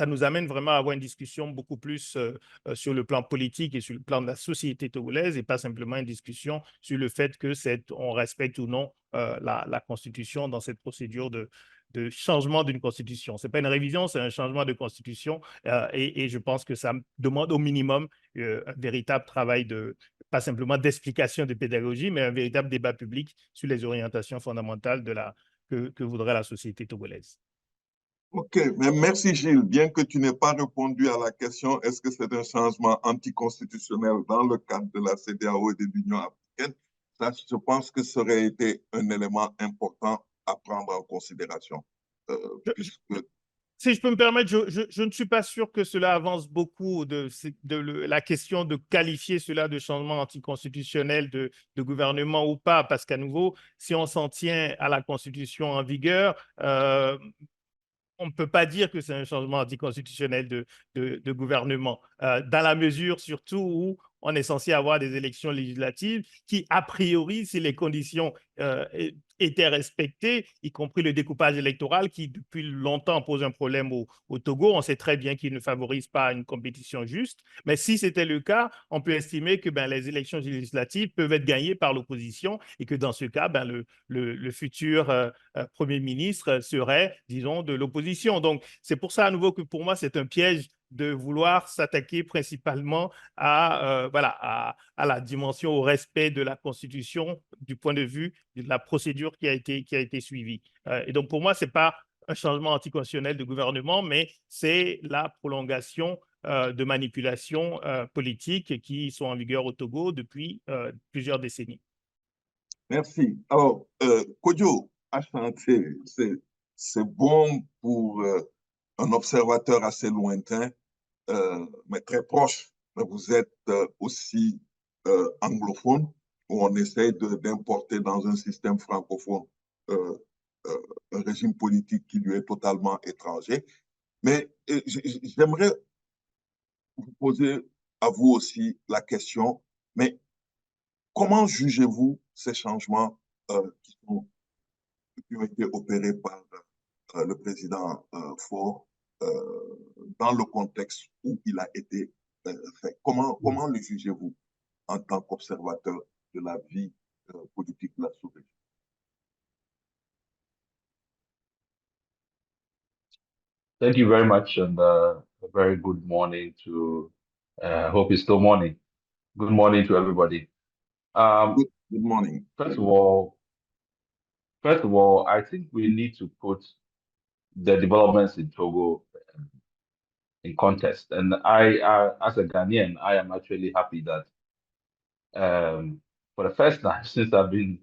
nous amène vraiment à avoir une discussion beaucoup plus sur le plan politique et sur le plan de la société togolaise et pas simplement une discussion sur le fait que on respecte ou non la Constitution dans cette procédure de changement d'une constitution. Ce n'est pas une révision, c'est un changement de constitution et je pense que ça demande au minimum un véritable travail pas simplement d'explication de pédagogie, mais un véritable débat public sur les orientations fondamentales que voudrait la société togolaise. OK, mais merci Gilles. Bien que tu n'aies pas répondu à la question, est-ce que c'est un changement anticonstitutionnel dans le cadre de la CEDEAO et de l'Union africaine? Ça, je pense que ça aurait été un élément important à prendre en considération. Puisque... Si je peux me permettre, je ne suis pas sûr que cela avance beaucoup de la question de qualifier cela de changement anticonstitutionnel de gouvernement ou pas, parce qu'à nouveau, si on s'en tient à la Constitution en vigueur, on ne peut pas dire que c'est un changement anticonstitutionnel de gouvernement, dans la mesure surtout où on est censé avoir des élections législatives qui, a priori, si les conditions étaient respectées, y compris le découpage électoral qui, depuis longtemps, pose un problème au Togo. On sait très bien qu'il ne favorise pas une compétition juste. Mais si c'était le cas, on peut estimer que les élections législatives peuvent être gagnées par l'opposition et que dans ce cas, le futur Premier ministre serait, disons, de l'opposition. Donc, c'est pour ça, à nouveau, que pour moi, c'est un piège de vouloir s'attaquer principalement à la dimension, au respect de la Constitution du point de vue de la procédure qui a été suivie. Et donc, pour moi, ce n'est pas un changement anticonstitutionnel de gouvernement, mais c'est la prolongation de manipulations politiques qui sont en vigueur au Togo depuis plusieurs décennies. Merci. Alors, Kodjo Ashanti, c'est bon pour un observateur assez lointain, mais très proche. Mais vous êtes aussi anglophone, où on essaie d'importer dans un système francophone un régime politique qui lui est totalement étranger. Mais j'aimerais vous poser à vous aussi la question, mais comment jugez-vous ces changements qui ont été opérés par le président Faure dans le contexte où il a été fait? Comment le jugez-vous en tant qu'observateur de la vie politique de la sous-région? Thank you very much, and a very good morning to, I hope it's still morning. Good morning to everybody. Good morning. First of all, I think we need to put the developments in Togo in context. And as a Ghanaian, I am actually happy that for the first time since I've been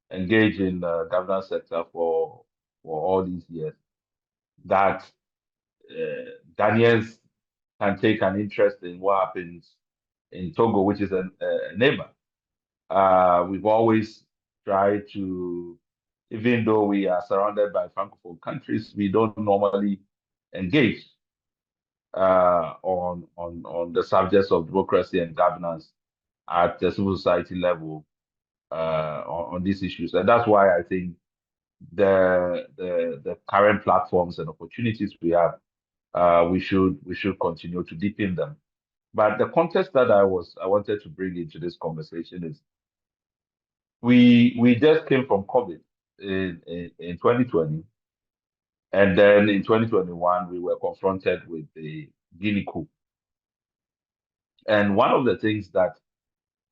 engaged in the governance sector for all these years, that Ghanaians can take an interest in what happens in Togo, which is a neighbor. We've always tried to, even though we are surrounded by Francophone countries, we don't normally engage on the subjects of democracy and governance at the civil society level on these issues. And that's why I think the current platforms and opportunities we have, we should continue to deepen them. But the context that I wanted to bring into this conversation is we just came from COVID in 2020, and then in 2021 we were confronted with the Guinea coup. And one of the things that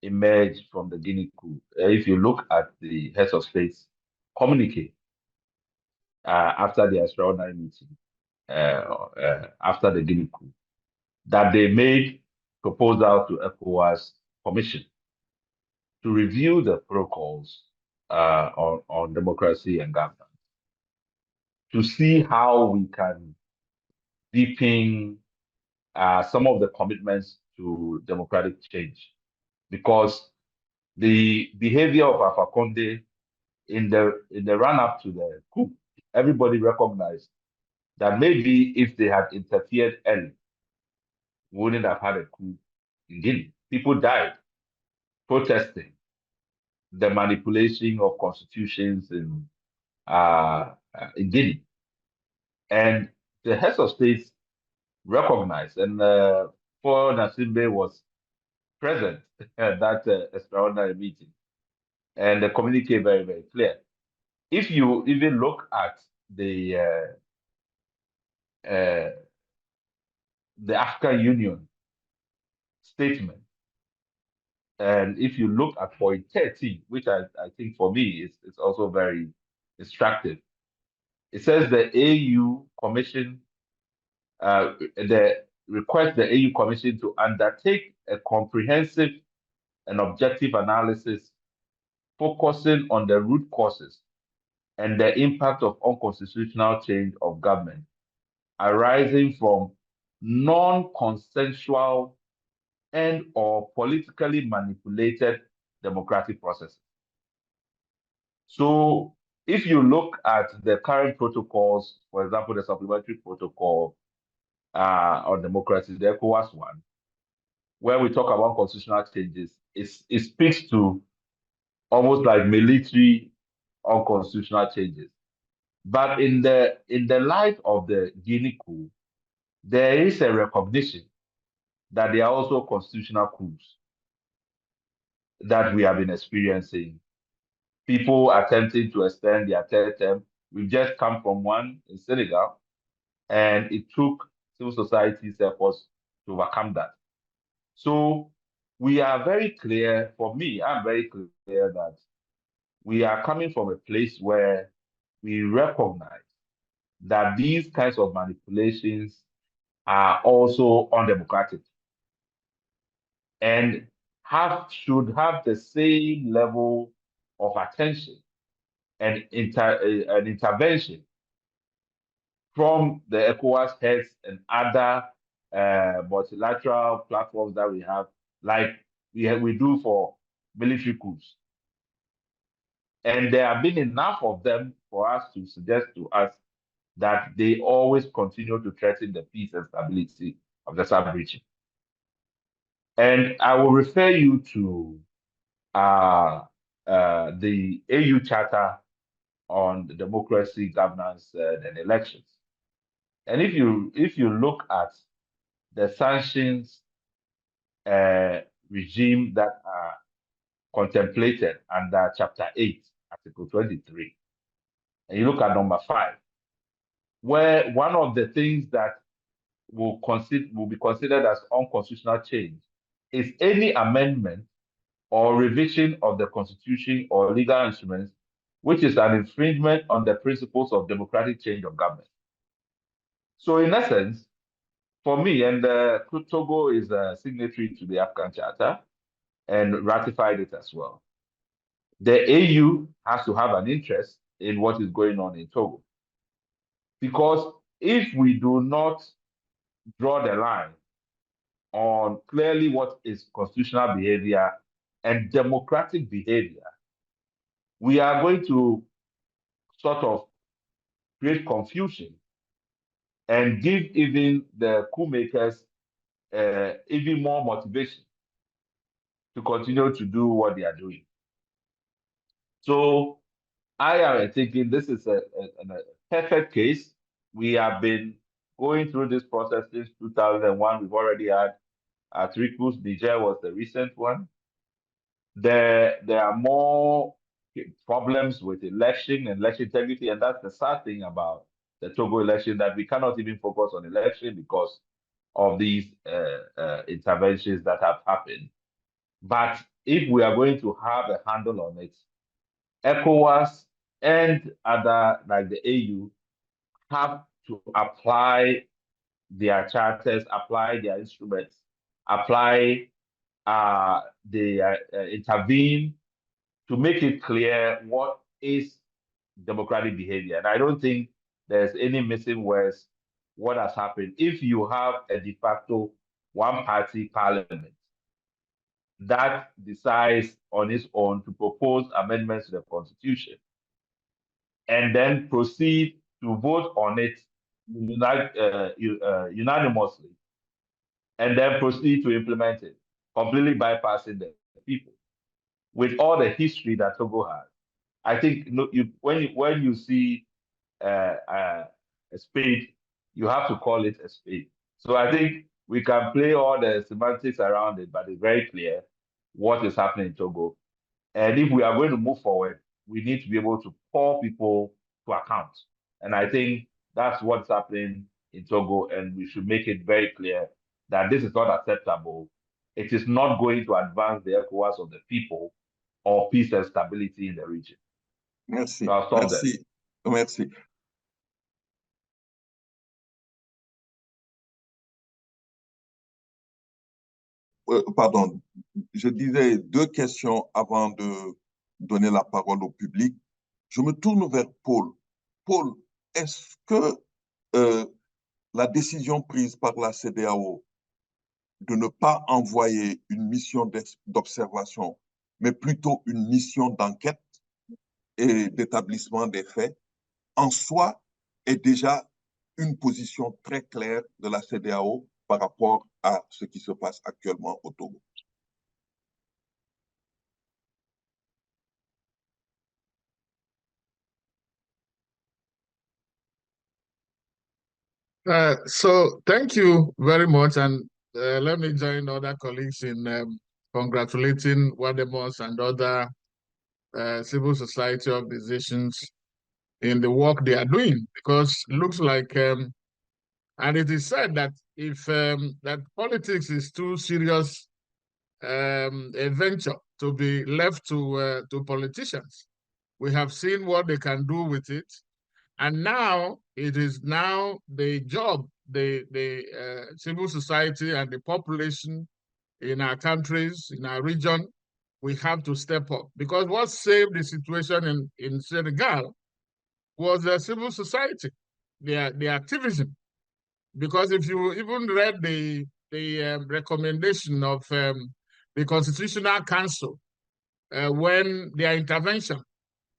emerged from the Guinea coup, if you look at the heads of states communique after the extraordinary meeting, after the Guinea coup, that they made proposal to ECOWAS Commission to review the protocols on democracy and governance, to see how we can deepen some of the commitments to democratic change. Because the behavior of Alpha Conde in the run-up to the coup, everybody recognized that maybe if they had interfered early, we wouldn't have had a coup in Guinea. People died protesting the manipulation of constitutions in Guinea. And the heads of states recognized, and Paul Nasimbe was present at that extraordinary meeting. And the communique very, very clear. If you even look at the African Union statement, and if you look at point 13, which I think for me is also very instructive, it says the AU Commission, request the AU Commission to undertake a comprehensive and objective analysis focusing on the root causes and the impact of unconstitutional change of government arising from non-consensual and or politically manipulated democratic processes. So if you look at the current protocols, for example, the supplementary protocol on democracy, the ECOWAS one, where we talk about constitutional changes, it speaks to almost like military unconstitutional changes. But in the light of the Guinea coup, there is a recognition that there are also constitutional coups that we have been experiencing. People attempting to extend their third term. We've just come from one in Senegal, and it took civil society's efforts to overcome that. So we are very clear, for me, I'm very clear that we are coming from a place where we recognize that these kinds of manipulations are also undemocratic and should have the same level of attention and an intervention from the ECOWAS heads and other multilateral platforms that we have, like we do for military coups. And there have been enough of them for us to suggest to us that they always continue to threaten the peace and stability of the sub-region. And I will refer you to the AU Charter on the democracy, governance, and elections. And if you look at the sanctions regime that are contemplated under Chapter 8, Article 23, and you look at number 5, where one of the things that will be considered as unconstitutional change is any amendment or revision of the Constitution or legal instruments which is an infringement on the principles of democratic change of government. So in essence, for me, and Togo is a signatory to the African Charter and ratified it as well, the AU has to have an interest in what is going on in Togo. Because if we do not draw the line on clearly what is constitutional behavior and democratic behavior, we are going to sort of create confusion and give even the coup makers even more motivation to continue to do what they are doing. So I am thinking this is a perfect case. We have been going through this process since 2001. We've already had three coups. Niger was the recent one. There are more problems with election and election integrity, and that's the sad thing about the Togo election, that we cannot even focus on election because of these interventions that have happened. But if we are going to have a handle on it, ECOWAS and other, like the AU, have to apply their charters, apply their instruments, intervene to make it clear what is democratic behavior. And I don't think there's any missing words what has happened. If you have a de facto one-party parliament that decides on its own to propose amendments to the constitution and then proceed to vote on it unanimously and then proceed to implement it, completely bypassing the people. With all the history that Togo has, I think when you see a spade, you have to call it a spade. So I think we can play all the semantics around it, but it's very clear what is happening in Togo. And if we are going to move forward, we need to be able to call people to account. And I think that's what's happening in Togo, and we should make it very clear that this is not acceptable. It is not going to advance the ECOWAS of the people or peace and stability in the region. Merci. So I'll stop there. Merci. Pardon, je disais deux questions avant de donner la parole au public. Je me tourne vers Paul. Paul, est-ce que la décision prise par la CEDEAO de ne pas envoyer une mission d'observation, mais plutôt une mission d'enquête et d'établissement des faits, en soi, est déjà une position très claire de la CEDEAO par rapport à ce qui se passe actuellement au Togo? So thank you very much, and let me join other colleagues in congratulating WADEMOS and other civil society organizations in the work they are doing, because it looks like, and it is said that if that politics is too serious a venture to be left to politicians, we have seen what they can do with it. And now it is now the job, the civil society and the population in our countries, in our region, we have to step up. Because what saved the situation in Senegal was the civil society, the activism. Because if you even read the recommendation of the Constitutional Council when their intervention,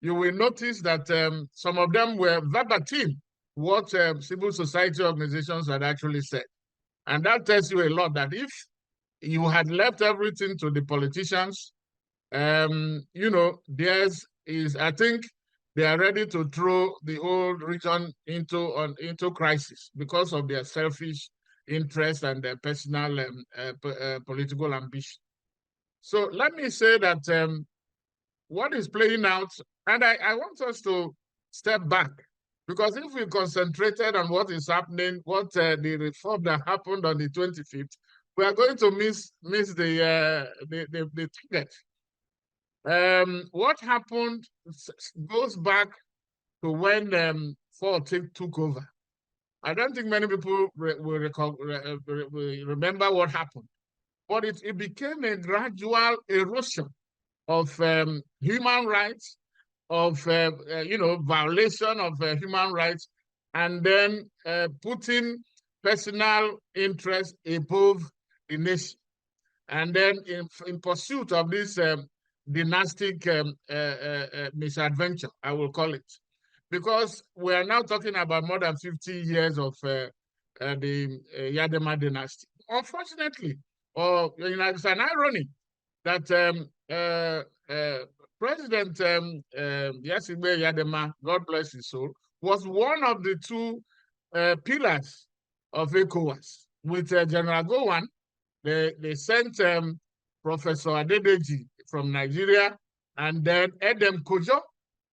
you will notice that some of them were verbatim what civil society organizations had actually said. And that tells you a lot, that if you had left everything to the politicians, you know, I think they are ready to throw the whole region into crisis because of their selfish interest and their personal political ambition. So let me say that what is playing out, and I want us to step back, because if we concentrated on what is happening, what the reform that happened on the 25th, we are going to miss the target. What happened goes back to when Ford took over. I don't think many people will remember what happened, but it became a gradual erosion of human rights, of violation of human rights, and then putting personal interest above the nation. And then in pursuit of this dynastic misadventure, I will call it, because we are now talking about more than 50 years of the Yadema dynasty. Unfortunately, or it's an irony that President Yasigbe Yadema, God bless his soul, was one of the two pillars of ECOWAS. With General Gowon, they sent Professor Adedeji from Nigeria, and then Edem Kojo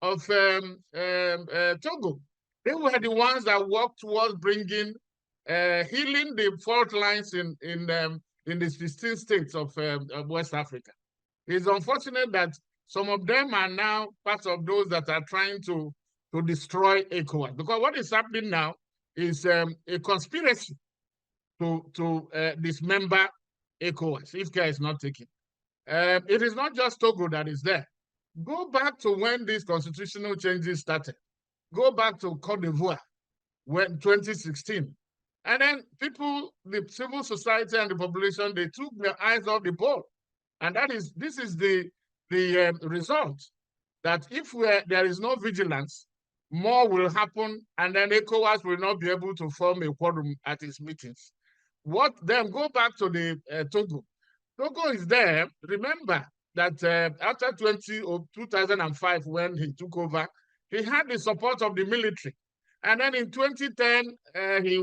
of Togo. They were the ones that worked towards bringing, healing the fault lines in the 16 states of West Africa. It's unfortunate that some of them are now part of those that are trying to destroy ECOWAS, because what is happening now is a conspiracy to dismember ECOWAS if care is not taken. It is not just Togo that is there. Go back to when these constitutional changes started. Go back to Cote d'Ivoire, when 2016. And then people, the civil society and the population, they took their eyes off the ball. And this is the result, that if there is no vigilance, more will happen, and then ECOWAS will not be able to form a quorum at its meetings. Go back to the Togo. Togo is there. Remember that after 2005, when he took over, he had the support of the military. And then in 2010, he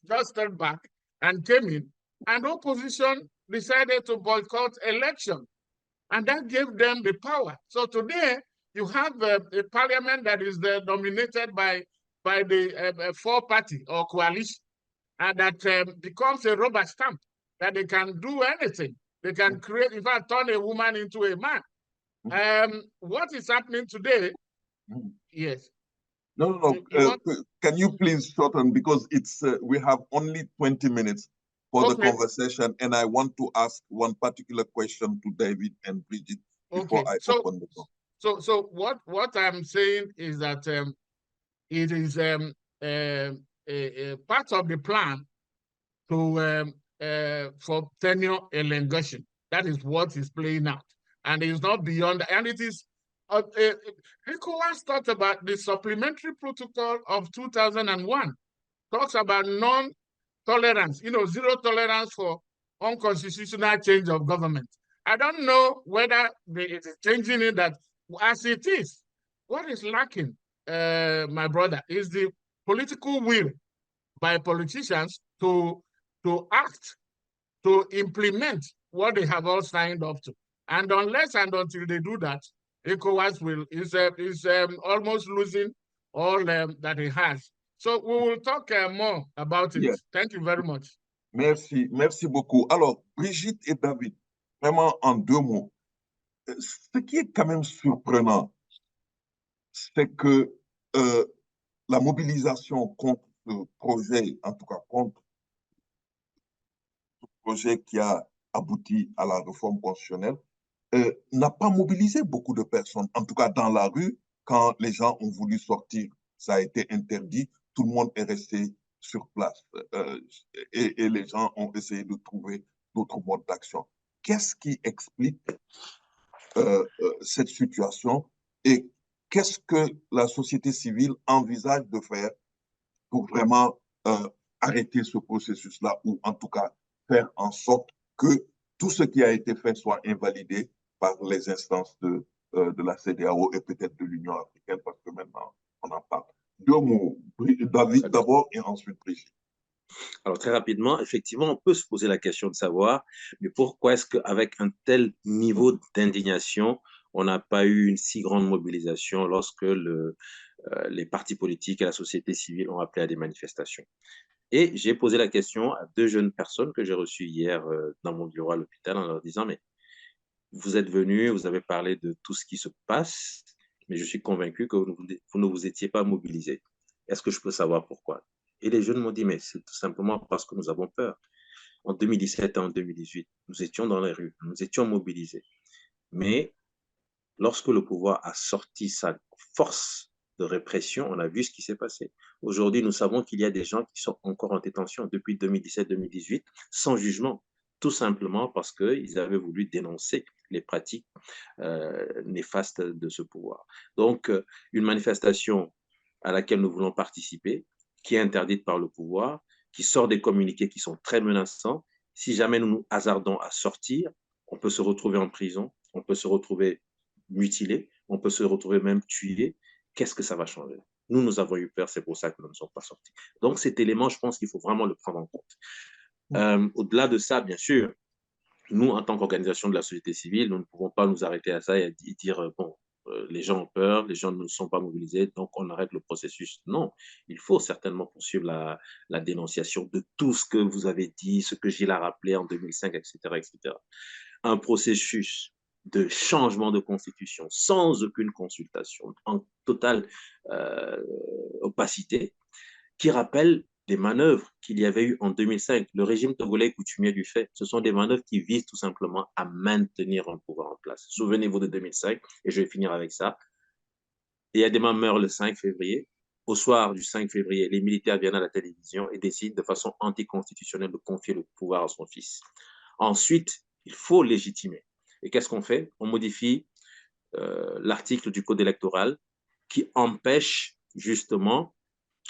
just stepped back and came in, and opposition decided to boycott election. And that gave them the power. So today, you have a parliament that is dominated by the four-party or coalition, and that becomes a rubber stamp, that they can do anything. They can create, in fact, turn a woman into a man. What is happening today? Yes. No. Can you please shorten, because we have only 20 minutes for the conversation, and I want to ask one particular question to David and Bridget before I open the door. So what I'm saying is that it is a part of the plan for tenure elongation. That is what is playing out, and it is not beyond. And it is ECOWAS talked about the supplementary protocol of 2001. Talks about non-tolerance, zero tolerance for unconstitutional change of government. I don't know whether it is changing it, that as it is. What is lacking, my brother, is the political will by politicians to act, to implement what they have all signed up to. And unless and until they do that, ECOWAS is almost losing all that it has. So we will talk more about it. Yes. Thank you very much. Merci beaucoup. Alors, Brigitte et David, vraiment en deux mots. Ce qui est quand même surprenant, c'est que la mobilisation contre ce projet, en tout cas contre ce projet qui a abouti à la réforme constitutionnelle, n'a pas mobilisé beaucoup de personnes, en tout cas dans la rue. Quand les gens ont voulu sortir, ça a été interdit, tout le monde est resté sur place et les gens ont essayé de trouver d'autres modes d'action. Qu'est-ce qui explique cette situation et qu'est-ce que la société civile envisage de faire pour vraiment arrêter ce processus-là, ou en tout cas faire en sorte que tout ce qui a été fait soit invalidé par les instances de la CEDEAO et peut-être de l'Union africaine, parce que maintenant on en parle. Deux mots, David d'abord et ensuite Brigitte. Alors très rapidement, effectivement, on peut se poser la question de savoir, mais pourquoi est-ce qu'avec un tel niveau d'indignation, on n'a pas eu une si grande mobilisation lorsque les partis politiques et la société civile ont appelé à des manifestations? Et j'ai posé la question à deux jeunes personnes que j'ai reçues hier dans mon bureau à l'hôpital en leur disant, mais vous êtes venus, vous avez parlé de tout ce qui se passe, mais je suis convaincu que vous ne vous étiez pas mobilisés. Est-ce que je peux savoir pourquoi? Et les jeunes m'ont dit, mais c'est tout simplement parce que nous avons peur. En 2017 et en 2018, nous étions dans les rues, nous étions mobilisés. Mais lorsque le pouvoir a sorti sa force de répression, on a vu ce qui s'est passé. Aujourd'hui, nous savons qu'il y a des gens qui sont encore en détention depuis 2017-2018, sans jugement. tout simplement parce qu'ils avaient voulu dénoncer les pratiques néfastes de ce pouvoir. Donc, une manifestation à laquelle nous voulons participer, qui est interdite par le pouvoir, qui sort des communiqués qui sont très menaçants. Si jamais nous nous hasardons à sortir, on peut se retrouver en prison, on peut se retrouver mutilé, on peut se retrouver même tué. Qu'est-ce que ça va changer? Nous avons eu peur, c'est pour ça que nous ne sommes pas sortis. Donc, cet élément, je pense qu'il faut vraiment le prendre en compte. Au-delà de ça, bien sûr, nous, en tant qu'organisation de la société civile, nous ne pouvons pas nous arrêter à ça et dire, bon, les gens ont peur, les gens ne sont pas mobilisés, donc on arrête le processus. Non, il faut certainement poursuivre la dénonciation de tout ce que vous avez dit, ce que Gilles a rappelé en 2005, etc., etc. Un processus de changement de constitution sans aucune consultation, en totale opacité, qui rappelle des manœuvres qu'il y avait eu en 2005. Le régime togolais est coutumier du fait. Ce sont des manœuvres qui visent tout simplement à maintenir un pouvoir en place. Souvenez-vous de 2005, et je vais finir avec ça. Il y a des meurent le 5 février. Au soir du 5 février, les militaires viennent à la télévision et décident de façon anticonstitutionnelle de confier le pouvoir à son fils. Ensuite, il faut légitimer. Et qu'est-ce qu'on fait? On modifie l'article du code électoral qui empêche justement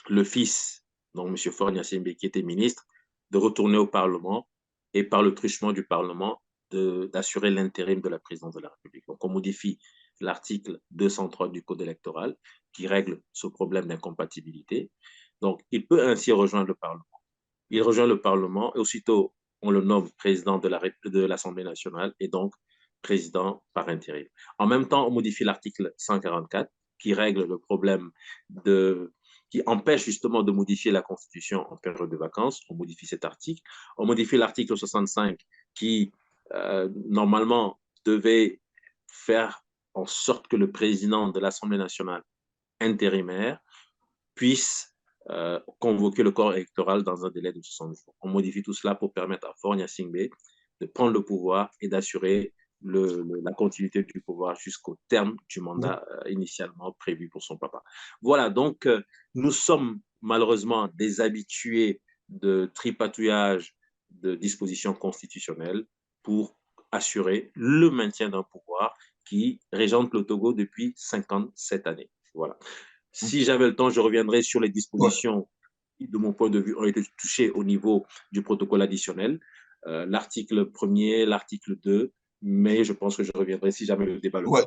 le fils, donc M. Faure Gnassingbé, qui était ministre, de retourner au Parlement et par le truchement du Parlement d'assurer l'intérim de la présidence de la République. Donc on modifie l'article 203 du Code électoral qui règle ce problème d'incompatibilité. Donc il peut ainsi rejoindre le Parlement. Il rejoint le Parlement et aussitôt on le nomme président de l'Assemblée nationale et donc président par intérim. En même temps, on modifie l'article 144 qui règle le problème qui empêche justement de modifier la Constitution en période de vacances. On modifie cet article. On modifie l'article 65 qui, normalement, devait faire en sorte que le président de l'Assemblée nationale intérimaire puisse convoquer le corps électoral dans un délai de 60 jours. On modifie tout cela pour permettre à Faure Gnassingbé de prendre le pouvoir et d'assurer la continuité du pouvoir jusqu'au terme du mandat initialement prévu pour son papa. Voilà, donc nous sommes malheureusement des habitués de tripatouillage de dispositions constitutionnelles pour assurer le maintien d'un pouvoir qui régente le Togo depuis 57 années. Voilà. Si j'avais le temps, je reviendrai sur les dispositions qui, de mon point de vue, ont été touchées au niveau du protocole additionnel, l'article 1er, l'article 2, mais je pense que je reviendrai si jamais le débat le ouais.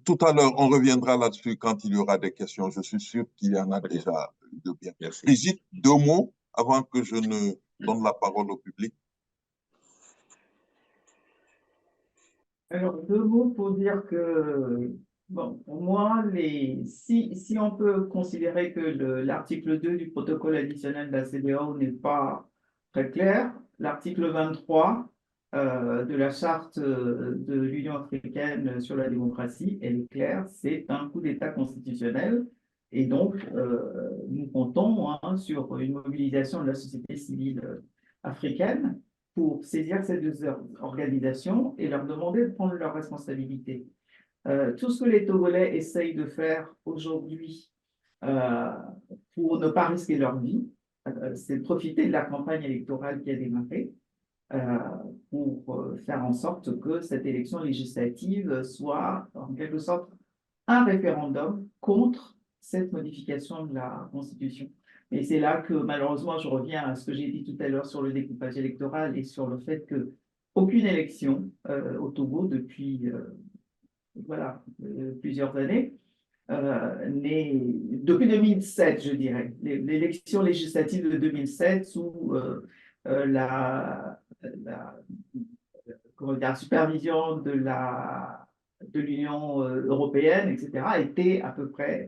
Tout à l'heure, on reviendra là-dessus quand il y aura des questions. Je suis sûr qu'il y en a déjà de bien. Merci. Brigitte, 2 mots avant que je ne donne la parole au public. Alors, 2 mots pour dire que, bon, pour moi, si on peut considérer que l'article 2 du protocole additionnel de la CEDEAO n'est pas très clair, l'article 23 de la charte de l'Union africaine sur la démocratie, elle est claire, c'est un coup d'État constitutionnel. Et donc, nous comptons sur une mobilisation de la société civile africaine pour saisir ces 2 organisations et leur demander de prendre leurs responsabilités. Tout ce que les Togolais essayent de faire aujourd'hui pour ne pas risquer leur vie, c'est de profiter de la campagne électorale qui a démarré pour faire en sorte que cette élection législative soit en quelque sorte un référendum contre cette modification de la Constitution. Et c'est là que malheureusement, je reviens à ce que j'ai dit tout à l'heure sur le découpage électoral et sur le fait qu'aucune élection au Togo depuis plusieurs années, depuis 2007, je dirais, l'élection législative de 2007 sous la supervision de l'Union européenne, etc., était à peu près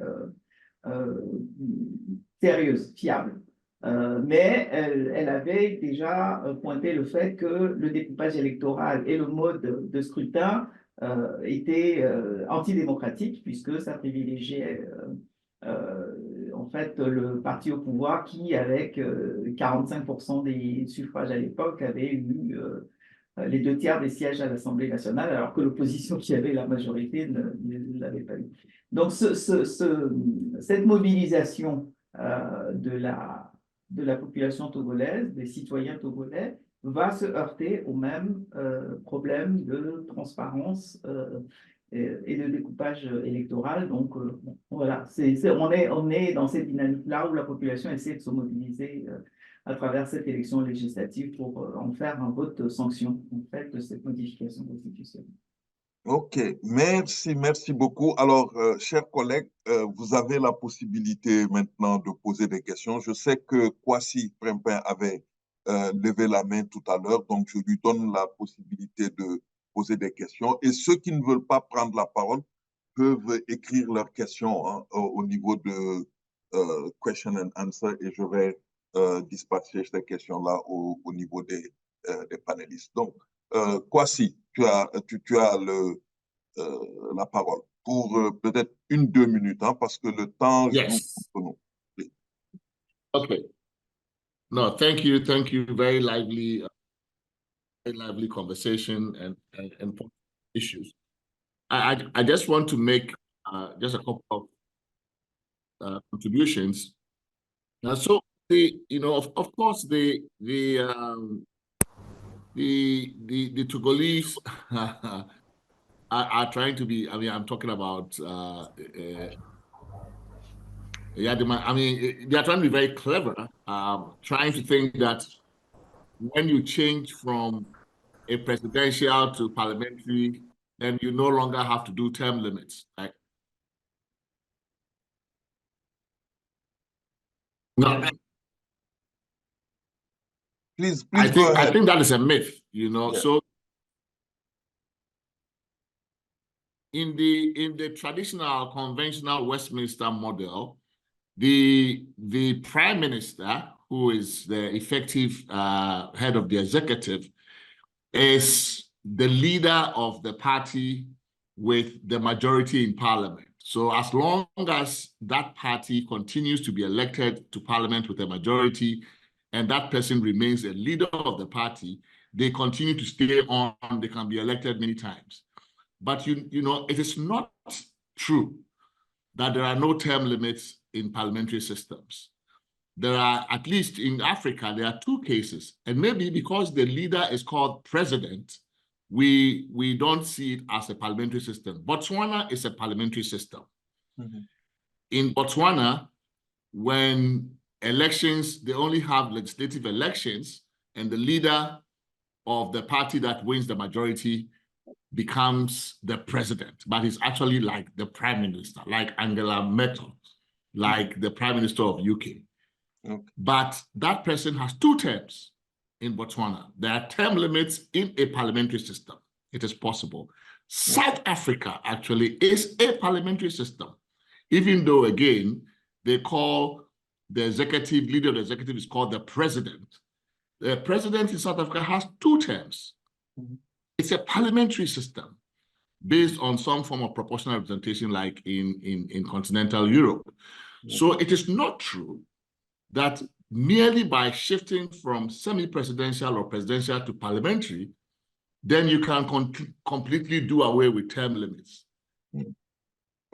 sérieuse, fiable. Mais elle avait déjà pointé le fait que le découpage électoral et le mode de scrutin étaient antidémocratiques, puisque ça privilégiait en fait le parti au pouvoir qui, avec 45% des suffrages à l'époque, avait eu les 2 tiers des sièges à l'Assemblée nationale, alors que l'opposition qui avait la majorité ne l'avait pas eu. Donc, cette mobilisation de la population togolaise, des citoyens togolais, va se heurter au même problème de transparence et de découpage électoral. Donc, bon, voilà, on est dans cette dynamique-là où la population essaie de se mobiliser à travers cette élection législative pour en faire un vote sanction, en fait, de cette modification constitutionnelle. OK, merci beaucoup. Alors, chers collègues, vous avez la possibilité maintenant de poser des questions. Je sais que Kwasi Prempeh avait levé la main tout à l'heure, donc je lui donne la possibilité de poser des questions. Et ceux qui ne veulent pas prendre la parole peuvent écrire leurs questions hein, au niveau de question and answer et je vais dispatcher ces questions-là au niveau des panélistes. Donc, Kwasi, tu as la parole pour peut-être 1-2 minutes, hein, parce que le temps joue contre nous. Oui. Okay. No, thank you. Very lively conversation and important issues. I just want to make just a couple of contributions. So of course the Togolese are trying to be. I mean, I'm talking about. They are trying to be very clever, trying to think that when you change from a presidential to parliamentary, then you no longer have to do term limits. Right? No. Please I go ahead. think that is a myth, Yeah. So in the traditional conventional Westminster model, the prime minister, who is the effective head of the executive, is the leader of the party with the majority in parliament. So as long as that party continues to be elected to parliament with a majority, and that person remains a leader of the party, they continue to stay on, they can be elected many times. But it is not true that there are no term limits in parliamentary systems. There are, at least in Africa, there are 2 cases. And maybe because the leader is called president, we don't see it as a parliamentary system. Botswana is a parliamentary system. Mm-hmm. In Botswana, when elections, they only have legislative elections, and the leader of the party that wins the majority becomes the president, but it's actually like the prime minister, like Angela Merkel, like the prime minister of UK. Okay. But that person has 2 terms in Botswana. There are term limits in a parliamentary system. It is possible. South Africa actually is a parliamentary system, even though, again, they call the executive, leader of the executive is called the president. The president in South Africa has 2 terms. Mm-hmm. It's a parliamentary system based on some form of proportional representation like in continental Europe. Mm-hmm. So it is not true that merely by shifting from semi-presidential or presidential to parliamentary, then you can completely do away with term limits. Okay.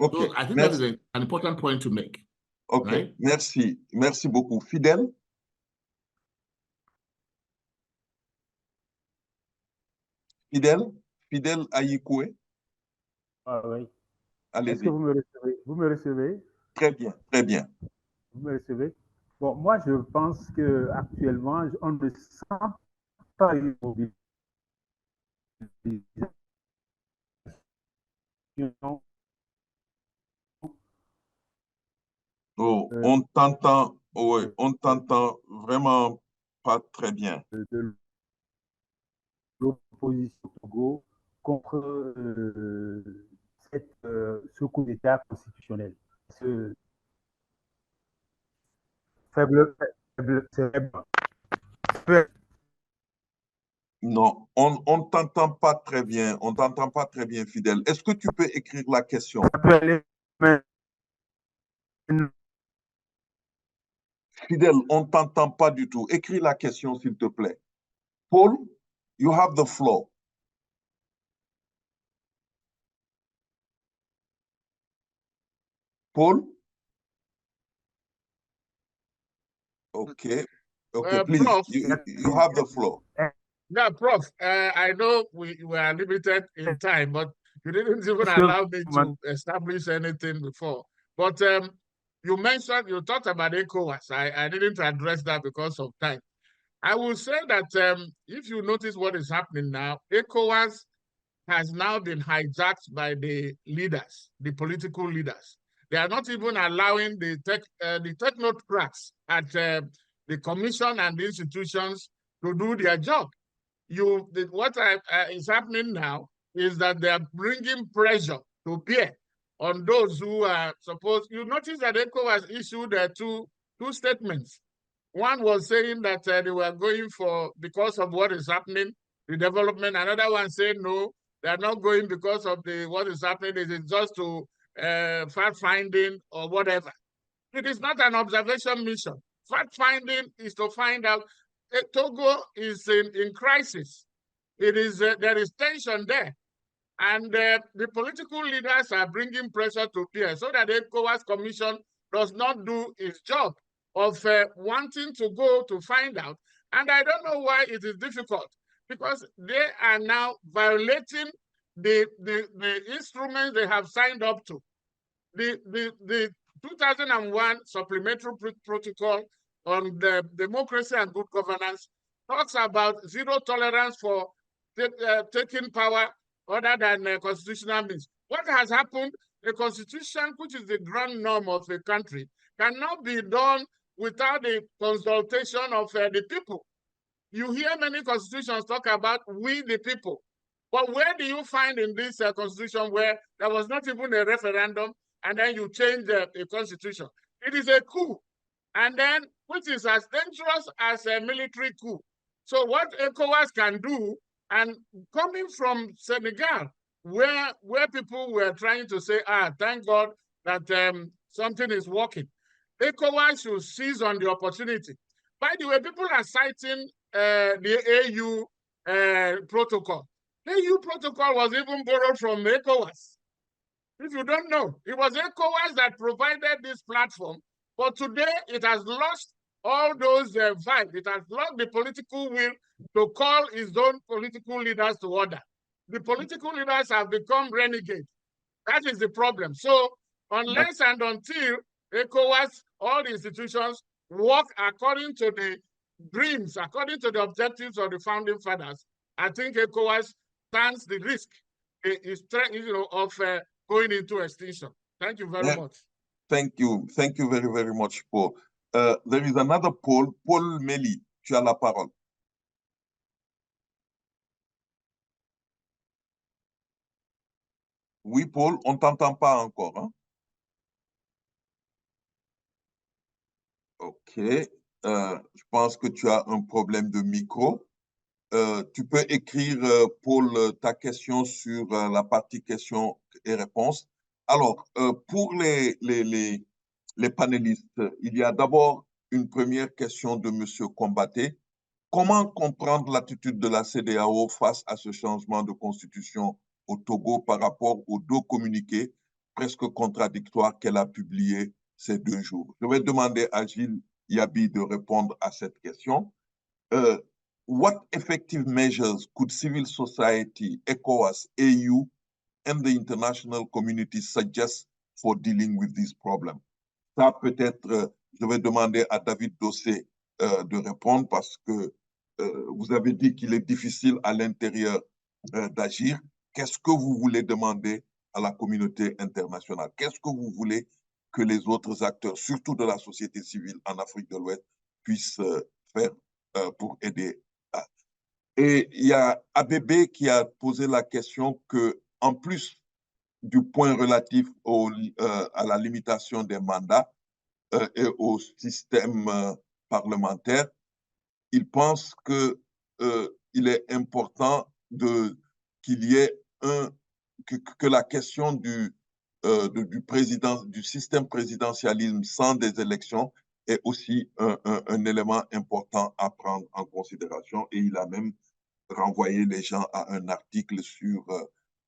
So I think that is an important point to make. Okay, right? Merci beaucoup. Fidèle? Fidèle Ayikoué? Ah oui. Allez-y. Est-ce que vous me recevez? Vous me recevez? Très bien, très bien. Vous me recevez? Bon, moi, je pense qu'actuellement, on ne sent pas une mobilisation. Oh, on t'entend, ouais, on t'entend vraiment pas très bien. De l'opposition au Togo contre ce coup d'État constitutionnel. Faible. Non, on t'entend pas très bien. On t'entend pas très bien, Fidèle. Est-ce que tu peux écrire la question? Fidèle, on t'entend pas du tout. Écris la question, s'il te plaît. Paul, you have the floor. Paul? Okay. Okay, please, Prof, you have the floor. Yeah, Prof, I know we are limited in time, but you didn't even Monsieur allow me to Man- establish anything before. But you talked about ECOWAS. I didn't address that because of time. I will say that if you notice what is happening now, ECOWAS has now been hijacked by the leaders, the political leaders. They are not even allowing the technocrats at the commission and the institutions to do their job. What is happening now is that they are bringing pressure to bear on those who are supposed. You notice that ECOWAS issued two statements. One was saying that they were going for, because of what is happening, the development. Another one saying no, they are not going because of what is happening. It is just to fact finding or whatever. It is not an observation mission. Fact finding is to find out Togo is in crisis. It is there is tension there, and the political leaders are bringing pressure to bear so that the ECOWAS Commission does not do its job of wanting to go to find out. And I don't know why it is difficult, because they are now violating the instruments they have signed up to. The 2001 supplementary protocol on the democracy and good governance talks about zero tolerance for taking power other than constitutional means. What has happened, the constitution, which is the grand norm of a country, cannot be done without the consultation of the people. You hear many constitutions talk about we the people, but where do you find in this constitution where there was not even a referendum and then you change the constitution? It is a coup, and then which is as dangerous as a military coup. So what ECOWAS can do, and coming from Senegal, where people were trying to say, thank God that something is working, ECOWAS should seize on the opportunity. By the way, people are citing the AU protocol. The AU protocol was even borrowed from ECOWAS. If you don't know, it was ECOWAS that provided this platform, but today it has lost all those vibes. It has lost the political will to call its own political leaders to order. The political leaders have become renegades. That is the problem. So unless and until ECOWAS, all the institutions work according to the dreams, according to the objectives of the founding fathers, I think ECOWAS stands the risk of going into extinction. Thank you very much. Thank you. Thank you very, very much, Paul. There is another Paul. Paul Meli, tu as la parole. Oui, Paul, on ne t'entend pas encore. Hein? OK. Je pense que tu as un problème de micro. Tu peux écrire, Paul, ta question sur la partie questions et réponses. Alors, pour les panélistes, il y a d'abord une première question de M. Combaté. Comment comprendre l'attitude de la CEDEAO face à ce changement de constitution au Togo par rapport aux deux communiqués presque contradictoires qu'elle a publiés ces 2 jours? Je vais demander à Gilles Yabi de répondre à cette question. What effective measures could civil society, ECOWAS, AU, and the international community suggest for dealing with this problem? Ça, peut-être, je vais demander à David Dossé de répondre parce que vous avez dit qu'il est difficile à l'intérieur d'agir. Qu'est-ce que vous voulez demander à la communauté internationale? Qu'est-ce que vous voulez que les autres acteurs, surtout de la société civile en Afrique de l'Ouest, puissent faire pour aider? Et il y a ABB qui a posé la question que, en plus du point relatif à la limitation des mandats et au système parlementaire, il pense qu'il est important qu'il y ait que la question du système présidentialisme sans des élections est aussi un élément important à prendre en considération. Et il a même renvoyé les gens à un article sur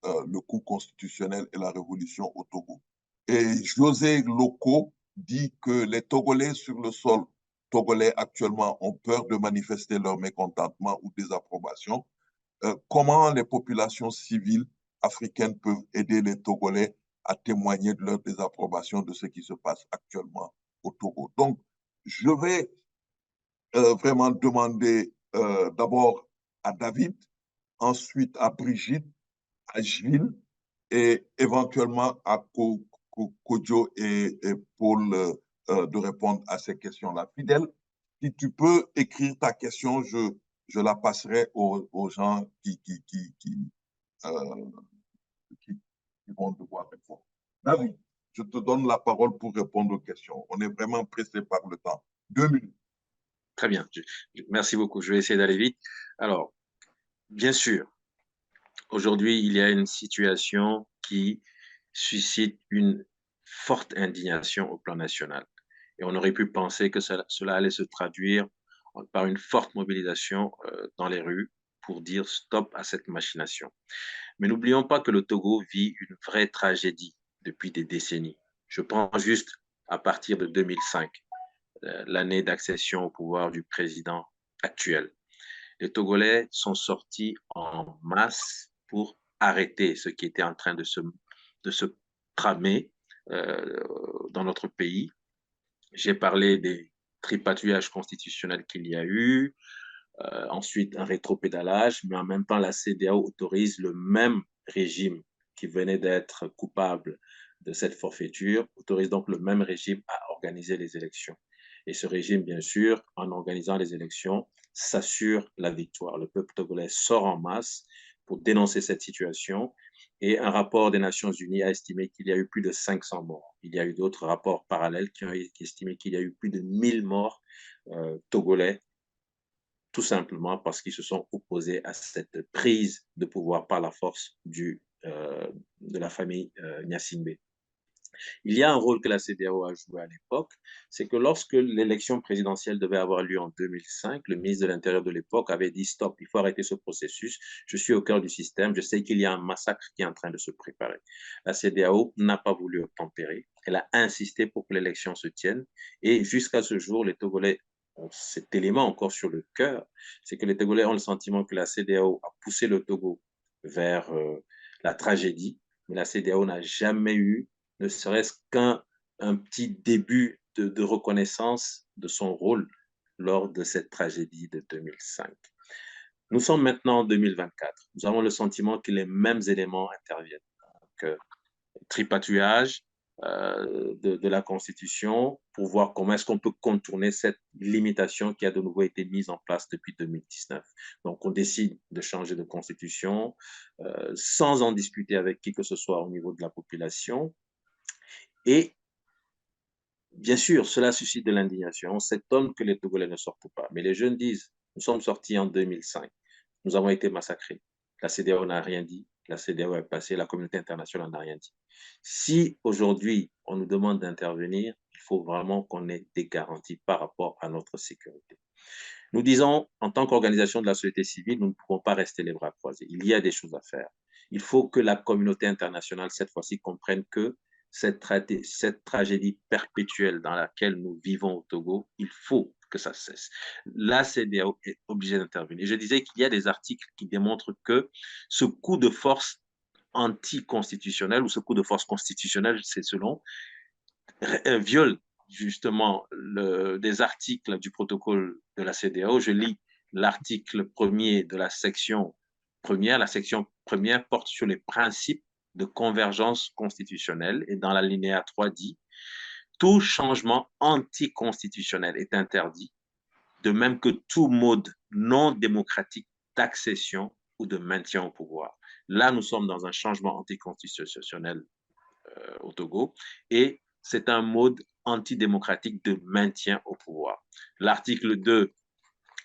le coup constitutionnel et la révolution au Togo. Et José Loko dit que les Togolais sur le sol Togolais actuellement ont peur de manifester leur mécontentement ou désapprobation. Comment les populations civiles africaines peuvent aider les Togolais à témoigner de leur désapprobation de ce qui se passe actuellement au Togo? Donc, je vais vraiment demander d'abord à David, ensuite à Brigitte, à Gilles et éventuellement à Kodjo et Paul de répondre à ces questions-là. Fidèle, si tu peux écrire ta question, je la passerai aux gens qui vont devoir répondre. David, je te donne la parole pour répondre aux questions. On est vraiment pressé par le temps. 2 minutes. Très bien. Merci beaucoup. Je vais essayer d'aller vite. Alors, bien sûr, aujourd'hui, il y a une situation qui suscite une forte indignation au plan national. Et on aurait pu penser que cela allait se traduire par une forte mobilisation dans les rues pour dire stop à cette machination. Mais n'oublions pas que le Togo vit une vraie tragédie depuis des décennies. Je prends juste à partir de 2005, l'année d'accession au pouvoir du président actuel. Les Togolais sont sortis en masse pour arrêter ce qui était en train de se tramer dans notre pays. J'ai parlé des tripatouillages constitutionnels qu'il y a eu, ensuite un rétropédalage, mais en même temps, la CEDEAO autorise le même régime qui venait d'être coupable de cette forfaiture, autorise donc le même régime à organiser les élections. Et ce régime, bien sûr, en organisant les élections, s'assure la victoire. Le peuple togolais sort en masse pour dénoncer cette situation. Et un rapport des Nations Unies a estimé qu'il y a eu plus de 500 morts. Il y a eu d'autres rapports parallèles qui ont estimé qu'il y a eu plus de 1000 morts togolais, tout simplement parce qu'ils se sont opposés à cette prise de pouvoir par la force de la famille Gnassingbé. Il y a un rôle que la CEDEAO a joué à l'époque, c'est que lorsque l'élection présidentielle devait avoir lieu en 2005, le ministre de l'Intérieur de l'époque avait dit stop, il faut arrêter ce processus, je suis au cœur du système, je sais qu'il y a un massacre qui est en train de se préparer. La CEDEAO n'a pas voulu tempérer, elle a insisté pour que l'élection se tienne et jusqu'à ce jour, les Togolais ont cet élément encore sur le cœur, c'est que les Togolais ont le sentiment que la CEDEAO a poussé le Togo vers la tragédie, mais la CEDEAO n'a jamais eu ne serait-ce qu'un petit début de reconnaissance de son rôle lors de cette tragédie de 2005. Nous sommes maintenant en 2024. Nous avons le sentiment que les mêmes éléments interviennent. Donc, tripatouillage de la Constitution pour voir comment est-ce qu'on peut contourner cette limitation qui a de nouveau été mise en place depuis 2019. Donc, on décide de changer de Constitution sans en discuter avec qui que ce soit au niveau de la population. Et bien sûr, cela suscite de l'indignation. On s'étonne que les Togolais ne sortent pas. Mais les jeunes disent, nous sommes sortis en 2005. Nous avons été massacrés. La CEDEAO n'a rien dit. La CEDEAO est passée. La communauté internationale n'a rien dit. Si aujourd'hui, on nous demande d'intervenir, il faut vraiment qu'on ait des garanties par rapport à notre sécurité. Nous disons, en tant qu'organisation de la société civile, nous ne pouvons pas rester les bras croisés. Il y a des choses à faire. Il faut que la communauté internationale, cette fois-ci, comprenne que cette tragédie perpétuelle dans laquelle nous vivons au Togo, il faut que ça cesse. La CEDEAO est obligée d'intervenir. Je disais qu'il y a des articles qui démontrent que ce coup de force anticonstitutionnel ou ce coup de force constitutionnel, c'est selon, viole justement des articles du protocole de la CEDEAO. Je lis l'article 1er de la section première. La section première porte sur les principes de convergence constitutionnelle et dans l'alinéa 3 dit « Tout changement anticonstitutionnel est interdit, de même que tout mode non démocratique d'accession ou de maintien au pouvoir. » Là, nous sommes dans un changement anticonstitutionnel au Togo et c'est un mode antidémocratique de maintien au pouvoir. L'article 2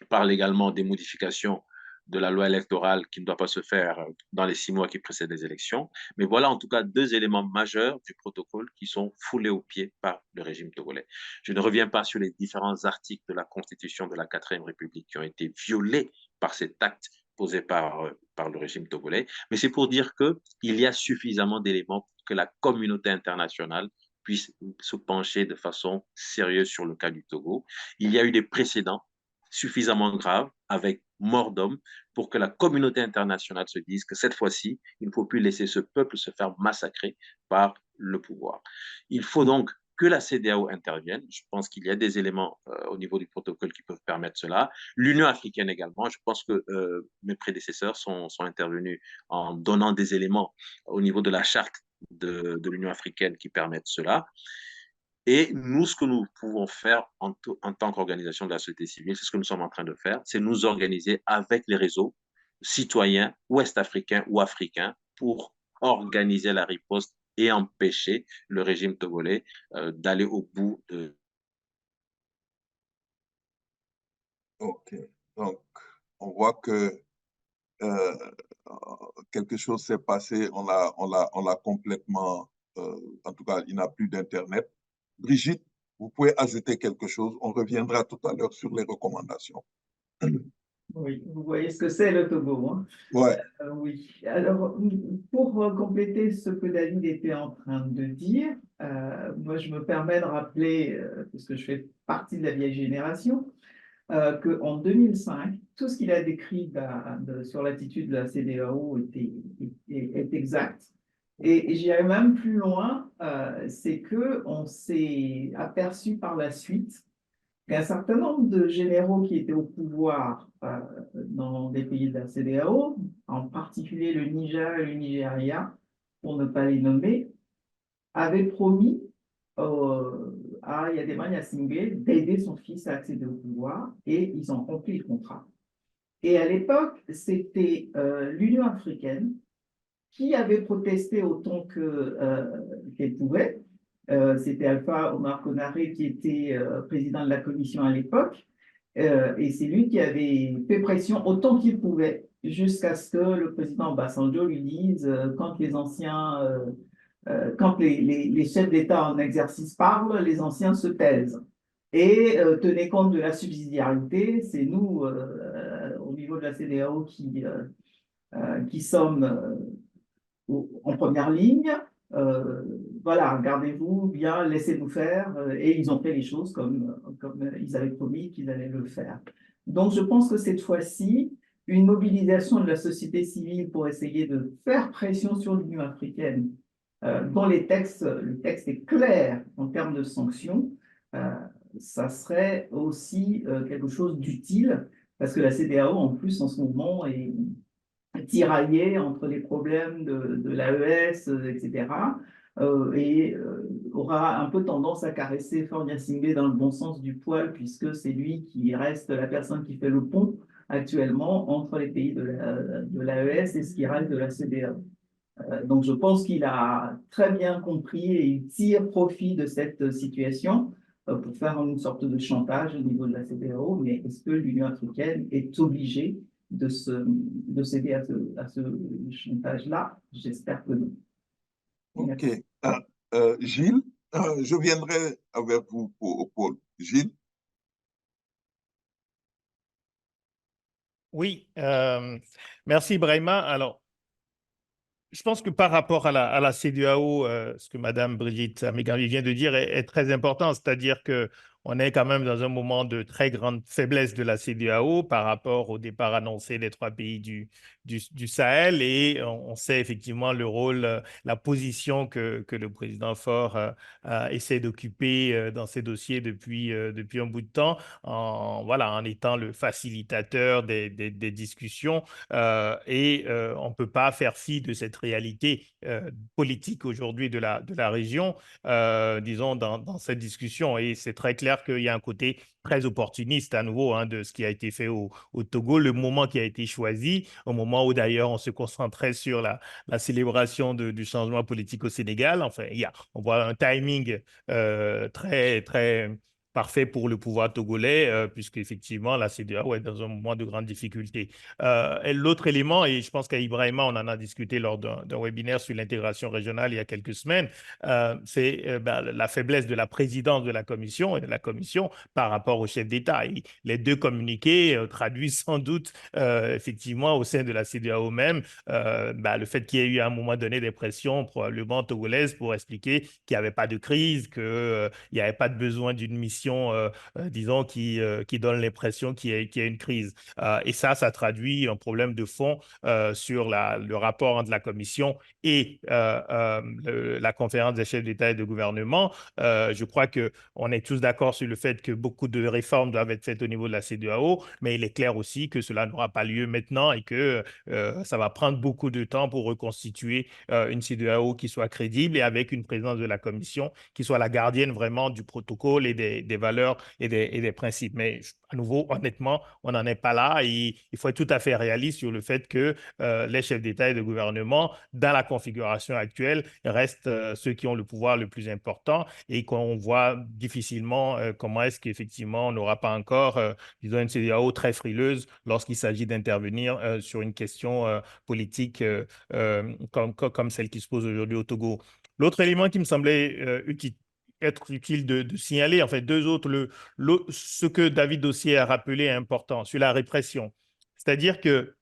parle également des modifications de la loi électorale qui ne doit pas se faire dans les 6 mois qui précèdent les élections. Mais voilà en tout cas 2 éléments majeurs du protocole qui sont foulés aux pieds par le régime togolais. Je ne reviens pas sur les différents articles de la Constitution de la 4e République qui ont été violés par cet acte posé par le régime togolais, mais c'est pour dire qu'il y a suffisamment d'éléments pour que la communauté internationale puisse se pencher de façon sérieuse sur le cas du Togo. Il y a eu des précédents suffisamment graves avec mort d'hommes pour que la communauté internationale se dise que cette fois-ci, il ne faut plus laisser ce peuple se faire massacrer par le pouvoir. Il faut donc que la CEDEAO intervienne. Je pense qu'il y a des éléments au niveau du protocole qui peuvent permettre cela. L'Union africaine également. Je pense que mes prédécesseurs sont intervenus en donnant des éléments au niveau de la charte de l'Union africaine qui permettent cela. Et nous, ce que nous pouvons faire en tant qu'organisation de la société civile, c'est ce que nous sommes en train de faire, c'est nous organiser avec les réseaux citoyens ouest-africains ou africains pour organiser la riposte et empêcher le régime togolais d'aller au bout de... OK. Donc, on voit que quelque chose s'est passé, on l'a complètement, en tout cas, il n'a plus d'Internet. Brigitte, vous pouvez ajouter quelque chose. On reviendra tout à l'heure sur les recommandations. Oui, vous voyez ce que c'est le Togo, hein? Ouais. Oui. Alors, pour compléter ce que David était en train de dire, moi, je me permets de rappeler, parce que je fais partie de la vieille génération, qu'en 2005, tout ce qu'il a décrit sur l'attitude de la CEDEAO est exact. Et j'irai même plus loin, c'est qu'on s'est aperçu par la suite qu'un certain nombre de généraux qui étaient au pouvoir dans des pays de la CEDEAO, en particulier le Niger et le Nigeria, pour ne pas les nommer, avaient promis à Yadema Yassingbe d'aider son fils à accéder au pouvoir, et ils ont rempli le contrat. Et à l'époque, c'était l'Union africaine qui avait protesté autant qu'elle pouvait. C'était Alpha Omar Konaré qui était président de la commission à l'époque, et c'est lui qui avait fait pression autant qu'il pouvait, jusqu'à ce que le président Obasanjo lui dise quand les anciens, quand les chefs d'État en exercice parlent, les anciens se taisent. Et tenez compte de la subsidiarité, c'est nous, au niveau de la CEDEAO, qui sommes en première ligne. Voilà, regardez-vous bien, laissez-nous faire. Et ils ont fait les choses comme ils avaient promis qu'ils allaient le faire. Donc, je pense que cette fois-ci, une mobilisation de la société civile pour essayer de faire pression sur l'Union africaine, dont le texte est clair en termes de sanctions, ça serait aussi quelque chose d'utile, parce que la CEDEAO, en plus, en ce moment, est tiraillée entre les problèmes de l'AES, etc., et aura un peu tendance à caresser Faure Gnassingbé dans le bon sens du poil, puisque c'est lui qui reste la personne qui fait le pont actuellement entre les pays de l'AES et ce qui reste de la CEDEAO. Donc, je pense qu'il a très bien compris et il tire profit de cette situation pour faire une sorte de chantage au niveau de la CEDEAO. Mais est-ce que l'Union africaine est obligée de céder à ce chantage-là? J'espère que non. OK. Gilles, je viendrai avec vous au pôle. Gilles? Oui, merci Brahima. Alors, je pense que par rapport à la CEDEAO, ce que Mme Brigitte Amégavi vient de dire est très important, c'est-à-dire qu'on est quand même dans un moment de très grande faiblesse de la CEDEAO par rapport au départ annoncé des 3 pays du Sahel, et on sait effectivement le rôle, la position que le président Faure essaie d'occuper dans ces dossiers depuis un bout de temps, en étant le facilitateur des discussions, et on ne peut pas faire fi de cette réalité politique aujourd'hui de la région, disons, dans cette discussion. Et c'est très clair qu'il y a un côté très opportuniste à nouveau de ce qui a été fait au Togo, le moment qui a été choisi, au moment où d'ailleurs on se concentrait sur la célébration du changement politique au Sénégal. Enfin, on voit un timing très, très parfait pour le pouvoir togolais, puisque effectivement la CEDEAO est dans un moment de grande difficulté. Et l'autre élément, et je pense qu'à Ibrahima, on en a discuté lors d'un webinaire sur l'intégration régionale il y a quelques semaines, c'est la faiblesse de la présidence de la Commission et de la Commission par rapport au chef d'État. Les deux communiqués traduisent sans doute effectivement au sein de la CEDEAO même le fait qu'il y ait eu à un moment donné des pressions probablement togolaises pour expliquer qu'il n'y avait pas de crise, qu'il n'y avait pas de besoin d'une mission, disons, qui donne l'impression qu'il y a une crise. Et ça traduit un problème de fond sur le rapport entre la Commission et la conférence des chefs d'État et de gouvernement. Je crois qu'on est tous d'accord sur le fait que beaucoup de réformes doivent être faites au niveau de la CEDEAO, mais il est clair aussi que cela n'aura pas lieu maintenant et que ça va prendre beaucoup de temps pour reconstituer une CEDEAO qui soit crédible et avec une présence de la Commission qui soit la gardienne vraiment du protocole et des valeurs et des principes. Mais à nouveau, honnêtement, on n'en est pas là et il faut être tout à fait réaliste sur le fait que les chefs d'État et de gouvernement, dans la configuration actuelle, restent ceux qui ont le pouvoir le plus important et qu'on voit difficilement comment est-ce qu'effectivement on n'aura pas encore, disons, une CEDEAO très frileuse lorsqu'il s'agit d'intervenir sur une question politique comme celle qui se pose aujourd'hui au Togo. L'autre élément qui me semblait être utile de signaler, en fait, deux autres, ce que David Dossier a rappelé est important sur la répression. C'est-à-dire que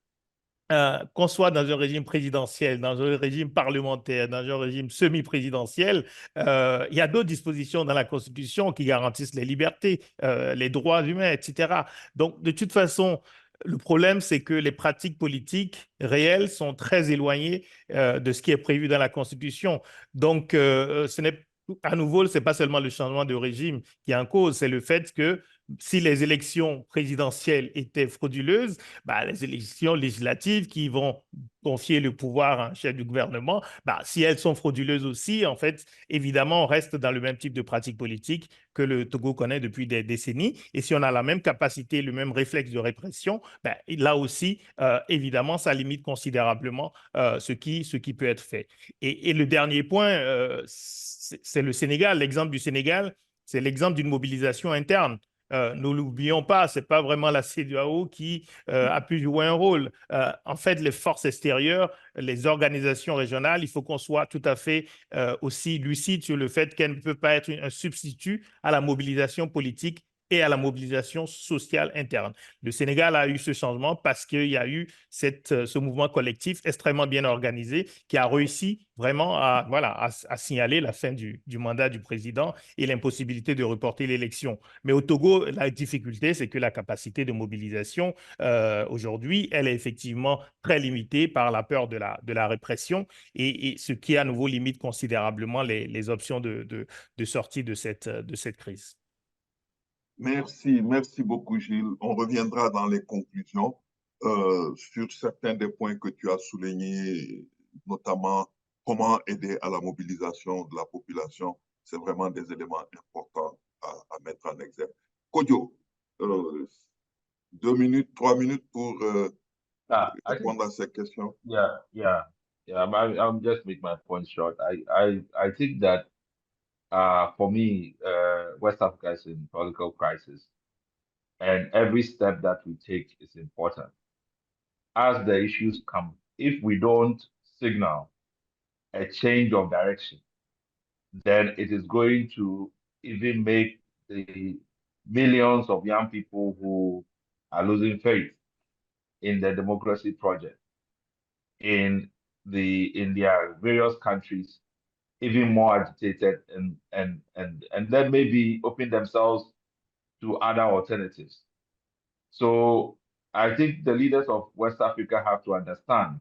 qu'on soit dans un régime présidentiel, dans un régime parlementaire, dans un régime semi-présidentiel, il y a d'autres dispositions dans la Constitution qui garantissent les libertés, les droits humains, etc. Donc, de toute façon, le problème, c'est que les pratiques politiques réelles sont très éloignées de ce qui est prévu dans la Constitution. Donc, ce n'est à nouveau, ce n'est pas seulement le changement de régime qui est en cause, c'est le fait que si les élections présidentielles étaient frauduleuses, les élections législatives qui vont confier le pouvoir à un chef du gouvernement, si elles sont frauduleuses aussi, en fait, évidemment, on reste dans le même type de pratique politique que le Togo connaît depuis des décennies. Et si on a la même capacité, le même réflexe de répression, là aussi, évidemment, ça limite considérablement ce qui peut être fait. Et le dernier point, c'est le Sénégal. L'exemple du Sénégal, c'est l'exemple d'une mobilisation interne. Ne l'oublions pas, ce n'est pas vraiment la CEDEAO qui a pu jouer un rôle. En fait, les forces extérieures, les organisations régionales, il faut qu'on soit tout à fait aussi lucide sur le fait qu'elles ne peuvent pas être un substitut à la mobilisation politique et à la mobilisation sociale interne. Le Sénégal a eu ce changement parce qu'il y a eu ce mouvement collectif extrêmement bien organisé qui a réussi vraiment à signaler la fin du mandat du président et l'impossibilité de reporter l'élection. Mais au Togo, la difficulté, c'est que la capacité de mobilisation aujourd'hui, elle est effectivement très limitée par la peur de la répression et ce qui à nouveau limite considérablement les options de sortie de cette crise. Merci beaucoup Gilles. On reviendra dans les conclusions sur certains des points que tu as soulignés, notamment comment aider à la mobilisation de la population. C'est vraiment des éléments importants à mettre en exergue. Kodjo, 2 minutes, 3 minutes pour répondre à ces questions. I'll just make my point short. I think that for me, West Africa is in political crisis, and every step that we take is important. As the issues come, if we don't signal a change of direction, then it is going to even make the millions of young people who are losing faith in the democracy project in their various countries even more agitated and then maybe open themselves to other alternatives. So I think the leaders of West Africa have to understand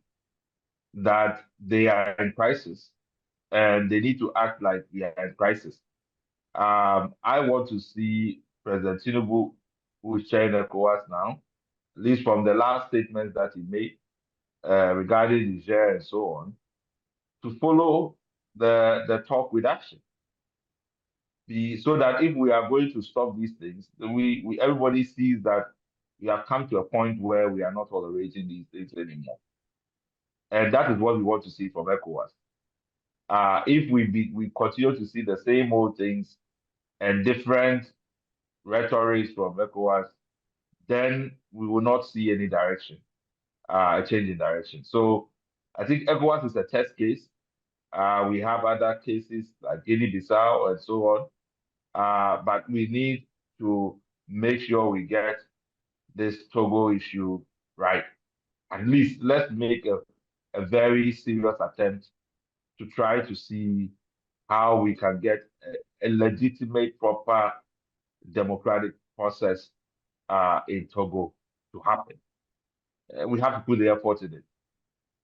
that they are in crisis and they need to act like we are in crisis. I want to see President Tinubu, who is chairing ECOWAS now, at least from the last statements that he made regarding Niger and so on, to follow the talk with action. So that if we are going to stop these things, everybody sees that we have come to a point where we are not tolerating these things anymore. And that is what we want to see from ECOWAS. If we continue to see the same old things and different rhetoric from ECOWAS, then we will not see any direction, a change in direction. So I think ECOWAS is a test case. We have other cases like Guinea-Bissau and so on, but we need to make sure we get this Togo issue right. At least let's make a very serious attempt to try to see how we can get a legitimate, proper democratic process in Togo to happen. We have to put the effort in it.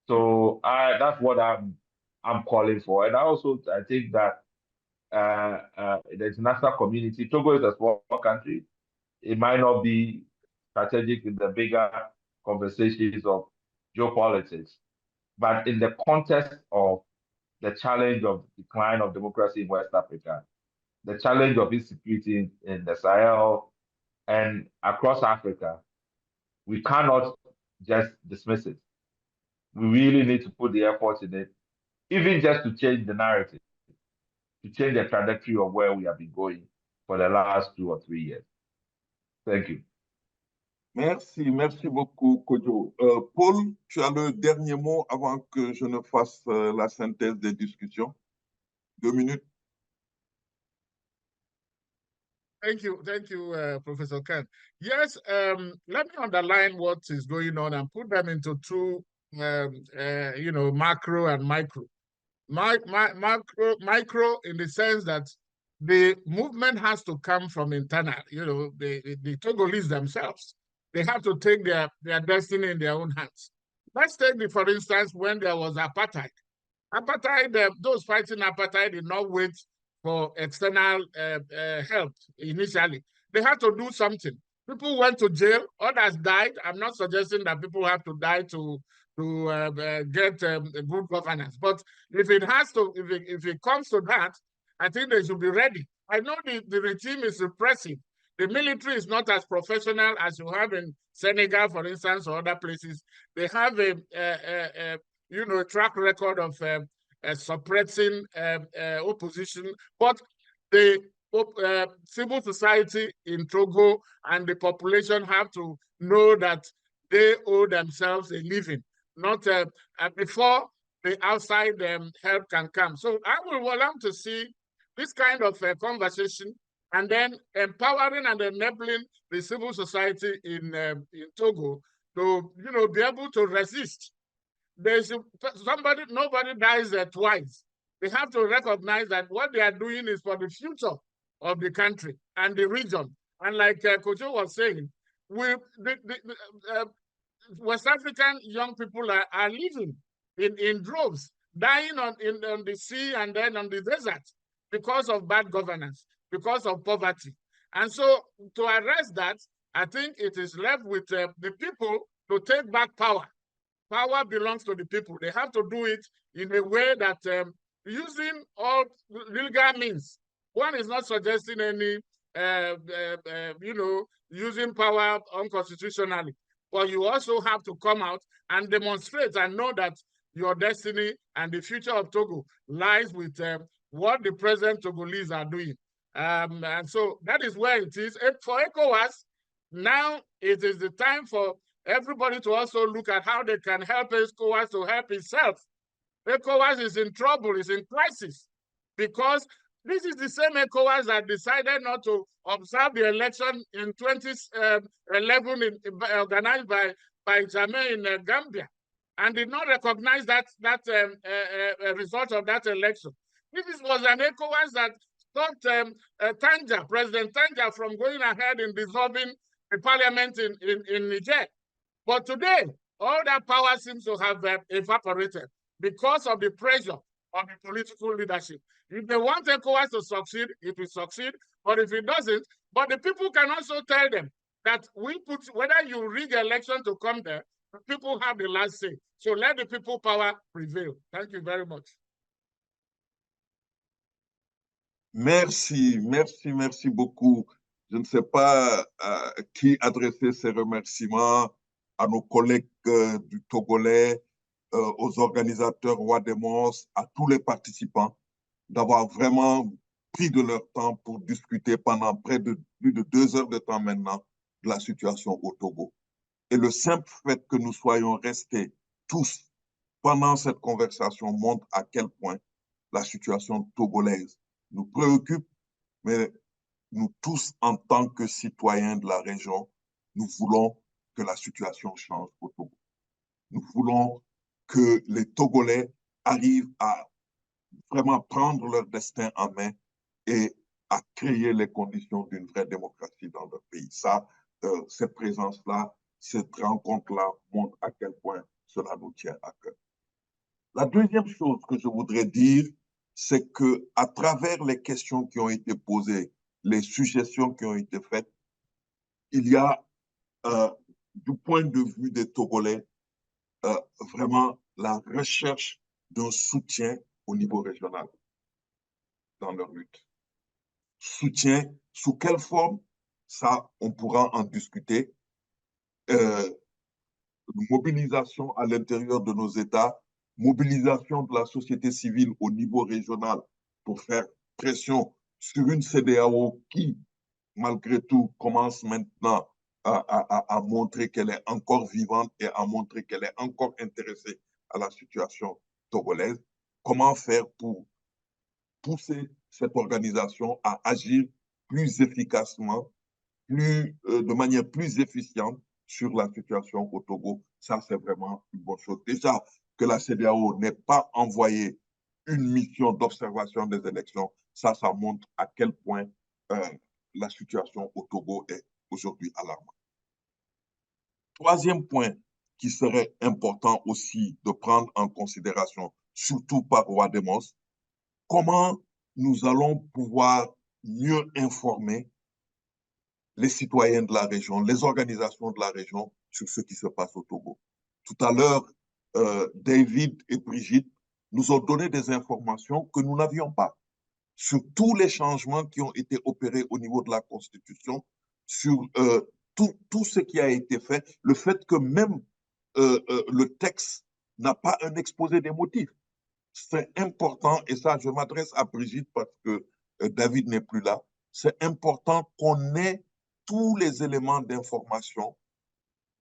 So that's what I'm calling for. And I think that the international community, Togo is a small country. It might not be strategic in the bigger conversations of geopolitics, but in the context of the challenge of decline of democracy in West Africa, the challenge of insecurity in the Sahel and across Africa, we cannot just dismiss it. We really need to put the effort in it, even just to change the narrative, to change the trajectory of where we have been going for the last 2 or 3 years. Thank you. Merci beaucoup, Kojo. Paul, tu as le dernier mot avant que je ne fasse la synthèse des discussions. 2 minutes. Thank you, Professor Khan. Yes, let me underline what is going on and put them into two, macro and micro. Micro in the sense that the movement has to come from internal. The Togolese themselves, they have to take their destiny in their own hands. Let's take for instance, when there was apartheid. Those fighting apartheid did not wait for external help initially. They had to do something. People went to jail, others died. I'm not suggesting that people have to die to get good governance. But if it comes to that, I think they should be ready. I know the regime is repressive. The military is not as professional as you have in Senegal, for instance, or other places. They have a track record of suppressing opposition, but the civil society in Togo and the population have to know that they owe themselves a living, not before the outside help can come. So I would want to see this kind of conversation, and then empowering and enabling the civil society in Togo to be able to resist. Nobody dies twice. They have to recognize that what they are doing is for the future of the country and the region. And like Kojo was saying, West African young people are living in droves, dying on the sea and then on the desert because of bad governance, because of poverty. And so to arrest that, I think it is left with the people to take back power. Power belongs to the people. They have to do it in a way that using all legal means. One is not suggesting any, using power unconstitutionally, but you also have to come out and demonstrate and know that your destiny and the future of Togo lies with what the present Togolese are doing. And so that is where it is. And for ECOWAS, now it is the time for everybody to also look at how they can help ECOWAS to help itself. ECOWAS is in trouble, is in crisis, because this is the same ECOWAS that decided not to observe the election in 2011 organized by Jammeh in Gambia, and did not recognize that result of that election. This was an ECOWAS that stopped President Tanja from going ahead in dissolving the parliament in Niger. But today, all that power seems to have evaporated because of the pressure of the political leadership. If they want ECOWAS to succeed, it will succeed. But if it doesn't, but the people can also tell them that whether you rig election to come there, the people have the last say. So let the people power prevail. Thank you very much. Merci beaucoup. Je ne sais pas qui adresser ces remerciements à nos collègues du Togolais, aux organisateurs Roi des Mons, à tous les participants, d'avoir vraiment pris de leur temps pour discuter pendant plus de 2 heures de temps maintenant de la situation au Togo. Et le simple fait que nous soyons restés tous pendant cette conversation montre à quel point la situation togolaise nous préoccupe, mais nous tous, en tant que citoyens de la région, nous voulons que la situation change au Togo. Nous voulons que les Togolais arrivent à vraiment prendre leur destin en main et à créer les conditions d'une vraie démocratie dans leur pays. Ça, cette présence-là, cette rencontre-là montre à quel point cela nous tient à cœur. La deuxième chose que je voudrais dire, c'est que à travers les questions qui ont été posées, les suggestions qui ont été faites, il y a, du point de vue des Togolais, vraiment la recherche d'un soutien au niveau régional dans leur lutte. Soutien, sous quelle forme? Ça, on pourra en discuter. Mobilisation à l'intérieur de nos États, mobilisation de la société civile au niveau régional pour faire pression sur une CEDEAO qui, malgré tout, commence maintenant à montrer qu'elle est encore vivante et à montrer qu'elle est encore intéressée à la situation togolaise. Comment faire pour pousser cette organisation à agir plus efficacement, de manière plus efficiente sur la situation au Togo? Ça, c'est vraiment une bonne chose. Déjà, que la CEDEAO n'ait pas envoyé une mission d'observation des élections, ça montre à quel point la situation au Togo est aujourd'hui alarmante. Troisième point qui serait important aussi de prendre en considération, surtout par Ouademos, comment nous allons pouvoir mieux informer les citoyens de la région, les organisations de la région sur ce qui se passe au Togo. Tout à l'heure, David et Brigitte nous ont donné des informations que nous n'avions pas sur tous les changements qui ont été opérés au niveau de la Constitution, sur tout ce qui a été fait, le fait que même le texte n'a pas un exposé des motifs. C'est important, et ça, je m'adresse à Brigitte parce que David n'est plus là. C'est important qu'on ait tous les éléments d'information,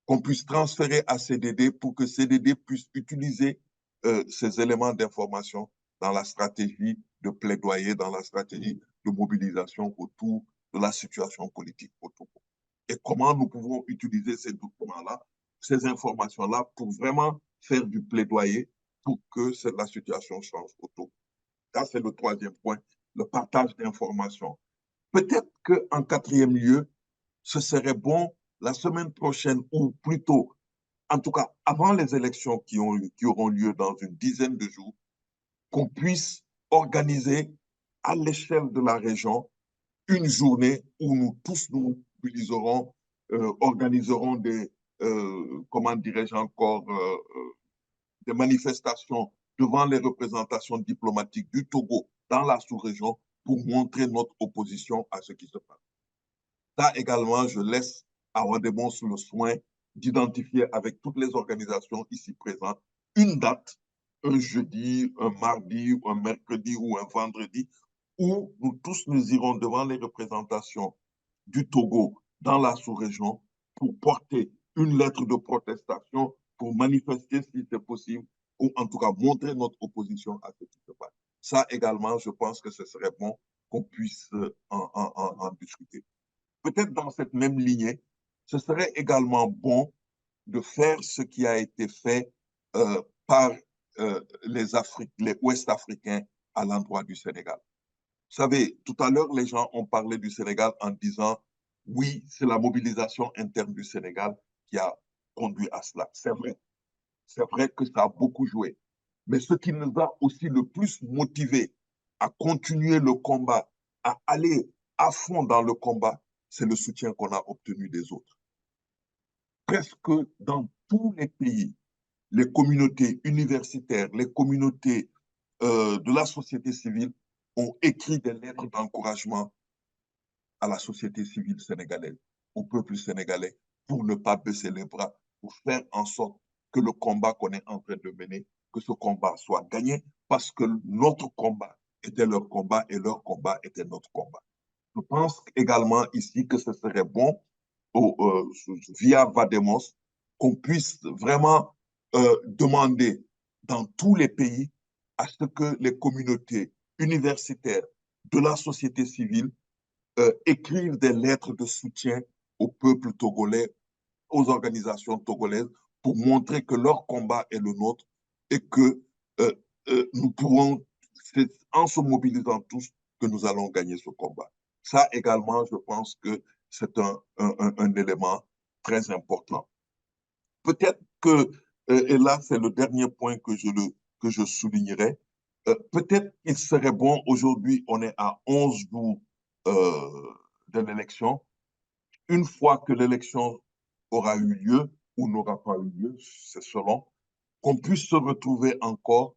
qu'on puisse transférer à CDD pour que CDD puisse utiliser ces éléments d'information dans la stratégie de plaidoyer, dans la stratégie de mobilisation autour de la situation politique au Togo. Et comment nous pouvons utiliser ces documents-là, ces informations-là, pour vraiment faire du plaidoyer pour que la situation change au Togo. Ça, c'est le troisième point, le partage d'informations. Peut-être qu'en quatrième lieu, ce serait bon la semaine prochaine, ou plutôt, en tout cas, avant les élections qui auront lieu dans une dizaine de jours, qu'on puisse organiser à l'échelle de la région une journée où nous tous nous mobiliserons, organiserons des, comment dirais-je encore, des manifestations devant les représentations diplomatiques du Togo dans la sous-région pour montrer notre opposition à ce qui se passe. Ça également, je laisse à Ouademos le soin d'identifier avec toutes les organisations ici présentes une date, un jeudi, un mardi, un mercredi ou un vendredi, où nous tous nous irons devant les représentations du Togo dans la sous-région pour porter une lettre de protestation, pour manifester si c'est possible, ou en tout cas montrer notre opposition à ce qui se passe. Ça également, je pense que ce serait bon qu'on puisse en discuter. Peut-être dans cette même lignée, ce serait également bon de faire ce qui a été fait par les Ouest-Africains à l'endroit du Sénégal. Vous savez, tout à l'heure, les gens ont parlé du Sénégal en disant « oui, c'est la mobilisation interne du Sénégal qui a conduit à cela ». C'est vrai que ça a beaucoup joué. Mais ce qui nous a aussi le plus motivés à continuer le combat, à aller à fond dans le combat, c'est le soutien qu'on a obtenu des autres. Presque dans tous les pays, les communautés universitaires, les communautés de la société civile ont écrit des lettres d'encouragement à la société civile sénégalaise, au peuple sénégalais, pour ne pas baisser les bras, pour faire en sorte que le combat qu'on est en train de mener, que ce combat soit gagné, parce que notre combat était leur combat et leur combat était notre combat. Je pense également ici que ce serait bon, via Vademos, qu'on puisse vraiment demander dans tous les pays à ce que les communautés universitaires de la société civile écrivent des lettres de soutien au peuple togolais, aux organisations togolaises, pour montrer que leur combat est le nôtre et que nous pourrons, c'est en se mobilisant tous que nous allons gagner ce combat. Ça également, je pense que c'est un élément très important. Peut-être que, et là c'est le dernier point que je soulignerai, peut-être qu'il serait bon, aujourd'hui on est à 11 jours de l'élection, une fois que l'élection aura eu lieu ou n'aura pas eu lieu, c'est selon, qu'on puisse se retrouver encore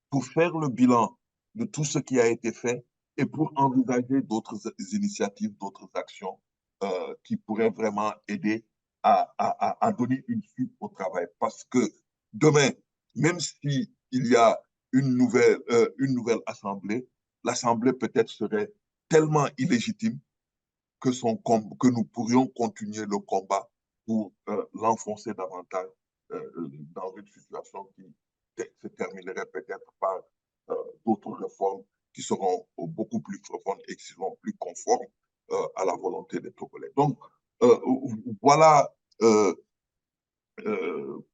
pour faire le bilan de tout ce qui a été fait et pour envisager d'autres initiatives, d'autres actions qui pourraient vraiment aider à donner une suite au travail. Parce que demain, même s'il y a une nouvelle assemblée, l'assemblée peut-être serait tellement illégitime que nous pourrions continuer le combat pour l'enfoncer davantage dans une situation qui se terminerait peut-être par d'autres réformes qui seront beaucoup plus profondes et qui seront plus conformes à la volonté des Togolais. Donc, voilà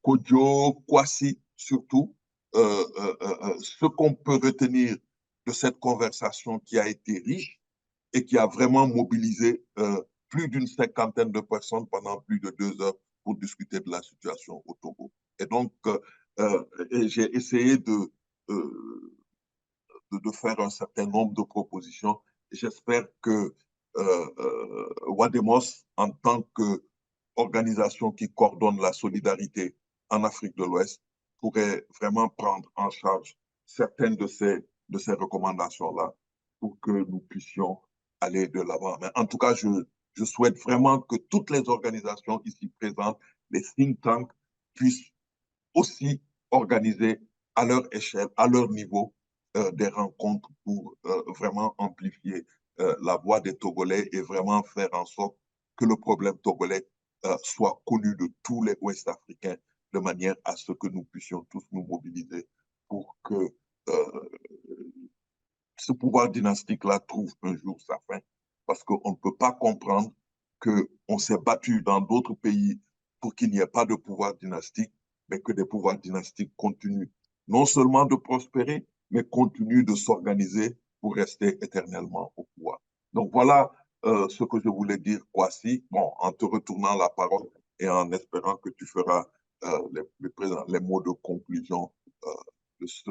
Kodjo, Kwasi surtout, ce qu'on peut retenir de cette conversation qui a été riche et qui a vraiment mobilisé plus d'une cinquantaine de personnes pendant plus de 2 heures pour discuter de la situation au Togo. Et donc, j'ai essayé de faire un certain nombre de propositions. Et j'espère que Wademos, en tant qu'organisation qui coordonne la solidarité en Afrique de l'Ouest, pourrait vraiment prendre en charge certaines de ces recommandations-là pour que nous puissions aller de l'avant. Mais en tout cas, je souhaite vraiment que toutes les organisations ici présentes, les think tanks, puissent aussi organiser à leur échelle, à leur niveau, des rencontres pour vraiment amplifier la voix des Togolais et vraiment faire en sorte que le problème togolais soit connu de tous les Ouest-Africains de manière à ce que nous puissions tous nous mobiliser pour que ce pouvoir dynastique-là trouve un jour sa fin. Parce qu'on ne peut pas comprendre qu'on s'est battu dans d'autres pays pour qu'il n'y ait pas de pouvoir dynastique, mais que des pouvoirs dynastiques continuent non seulement de prospérer, mais continuent de s'organiser pour rester éternellement au pouvoir. Donc voilà ce que je voulais dire, Kwasi, bon, en te retournant la parole et en espérant que tu feras les mots de conclusion de ce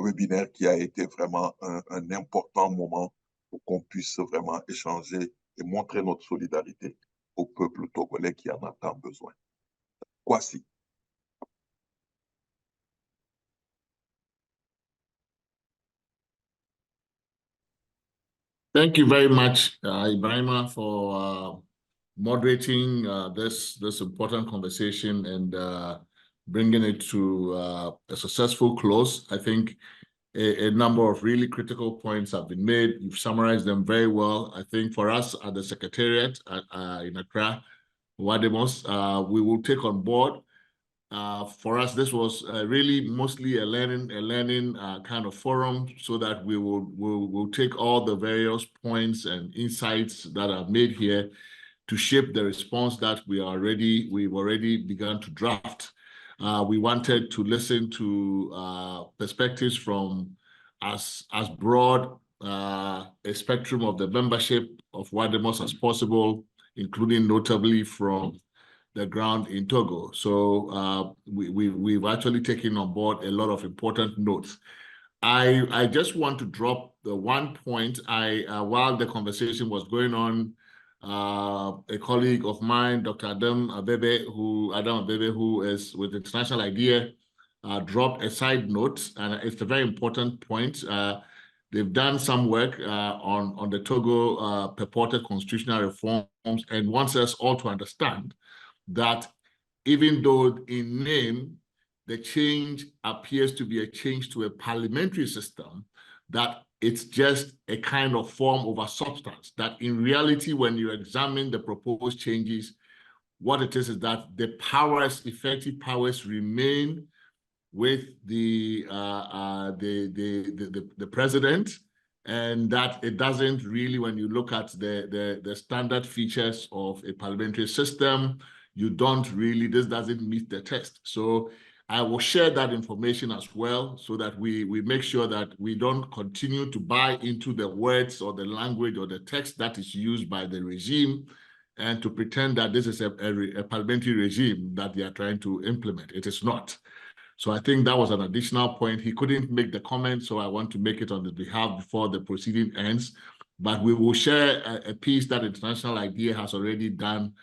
webinaire qui a été vraiment un important moment pour qu'on puisse vraiment échanger et montrer notre solidarité au peuple togolais qui en a tant besoin. Kwasi. Thank you very much, Ibrahima, for moderating this important conversation and bringing it to a successful close. I think a number of really critical points have been made. You've summarized them very well. I think for us at the Secretariat in Accra, Wademos, we will take on board. For us, this was really mostly a learning kind of forum, so that we'll take all the various points and insights that are made here to shape the response that we've already begun to draft. We wanted to listen to perspectives from as broad a spectrum of the membership of Wademos as possible, including notably from the ground in Togo. So we've actually taken on board a lot of important notes. I just want to drop the one point. While the conversation was going on, a colleague of mine, Dr. Adam Abebe, who is with International IDEA, dropped a side note, and it's a very important point. They've done some work on the Togo purported constitutional reforms, and wants us all to understand that even though in name, the change appears to be a change to a parliamentary system, that it's just a kind of form over substance, that in reality, when you examine the proposed changes, what it is that the powers, effective powers, remain with the president, and that it doesn't really, when you look at the standard features of a parliamentary system, you don't really, this doesn't meet the test. So I will share that information as well, so that we make sure that we don't continue to buy into the words or the language or the text that is used by the regime, and to pretend that this is a parliamentary regime that they are trying to implement. It is not. So I think that was an additional point. He couldn't make the comment, so I want to make it on his behalf before the proceeding ends. But we will share a piece that International IDEA has already done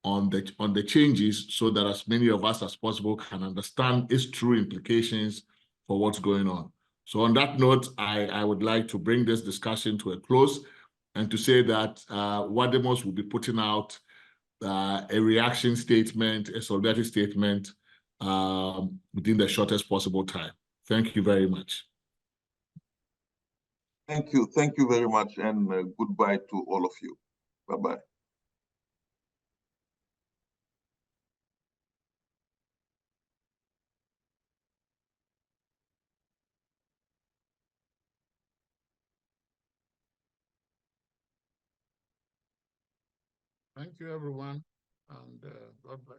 on the changes, so that as many of us as possible can understand its true implications for what's going on. So on that note, I would like to bring this discussion to a close, and to say that WADEMOS will be putting out a reaction statement, a solidarity statement, within the shortest possible time. Thank you very much. Thank you very much, and goodbye to all of you. Bye-bye. Thank you, everyone, and God bless.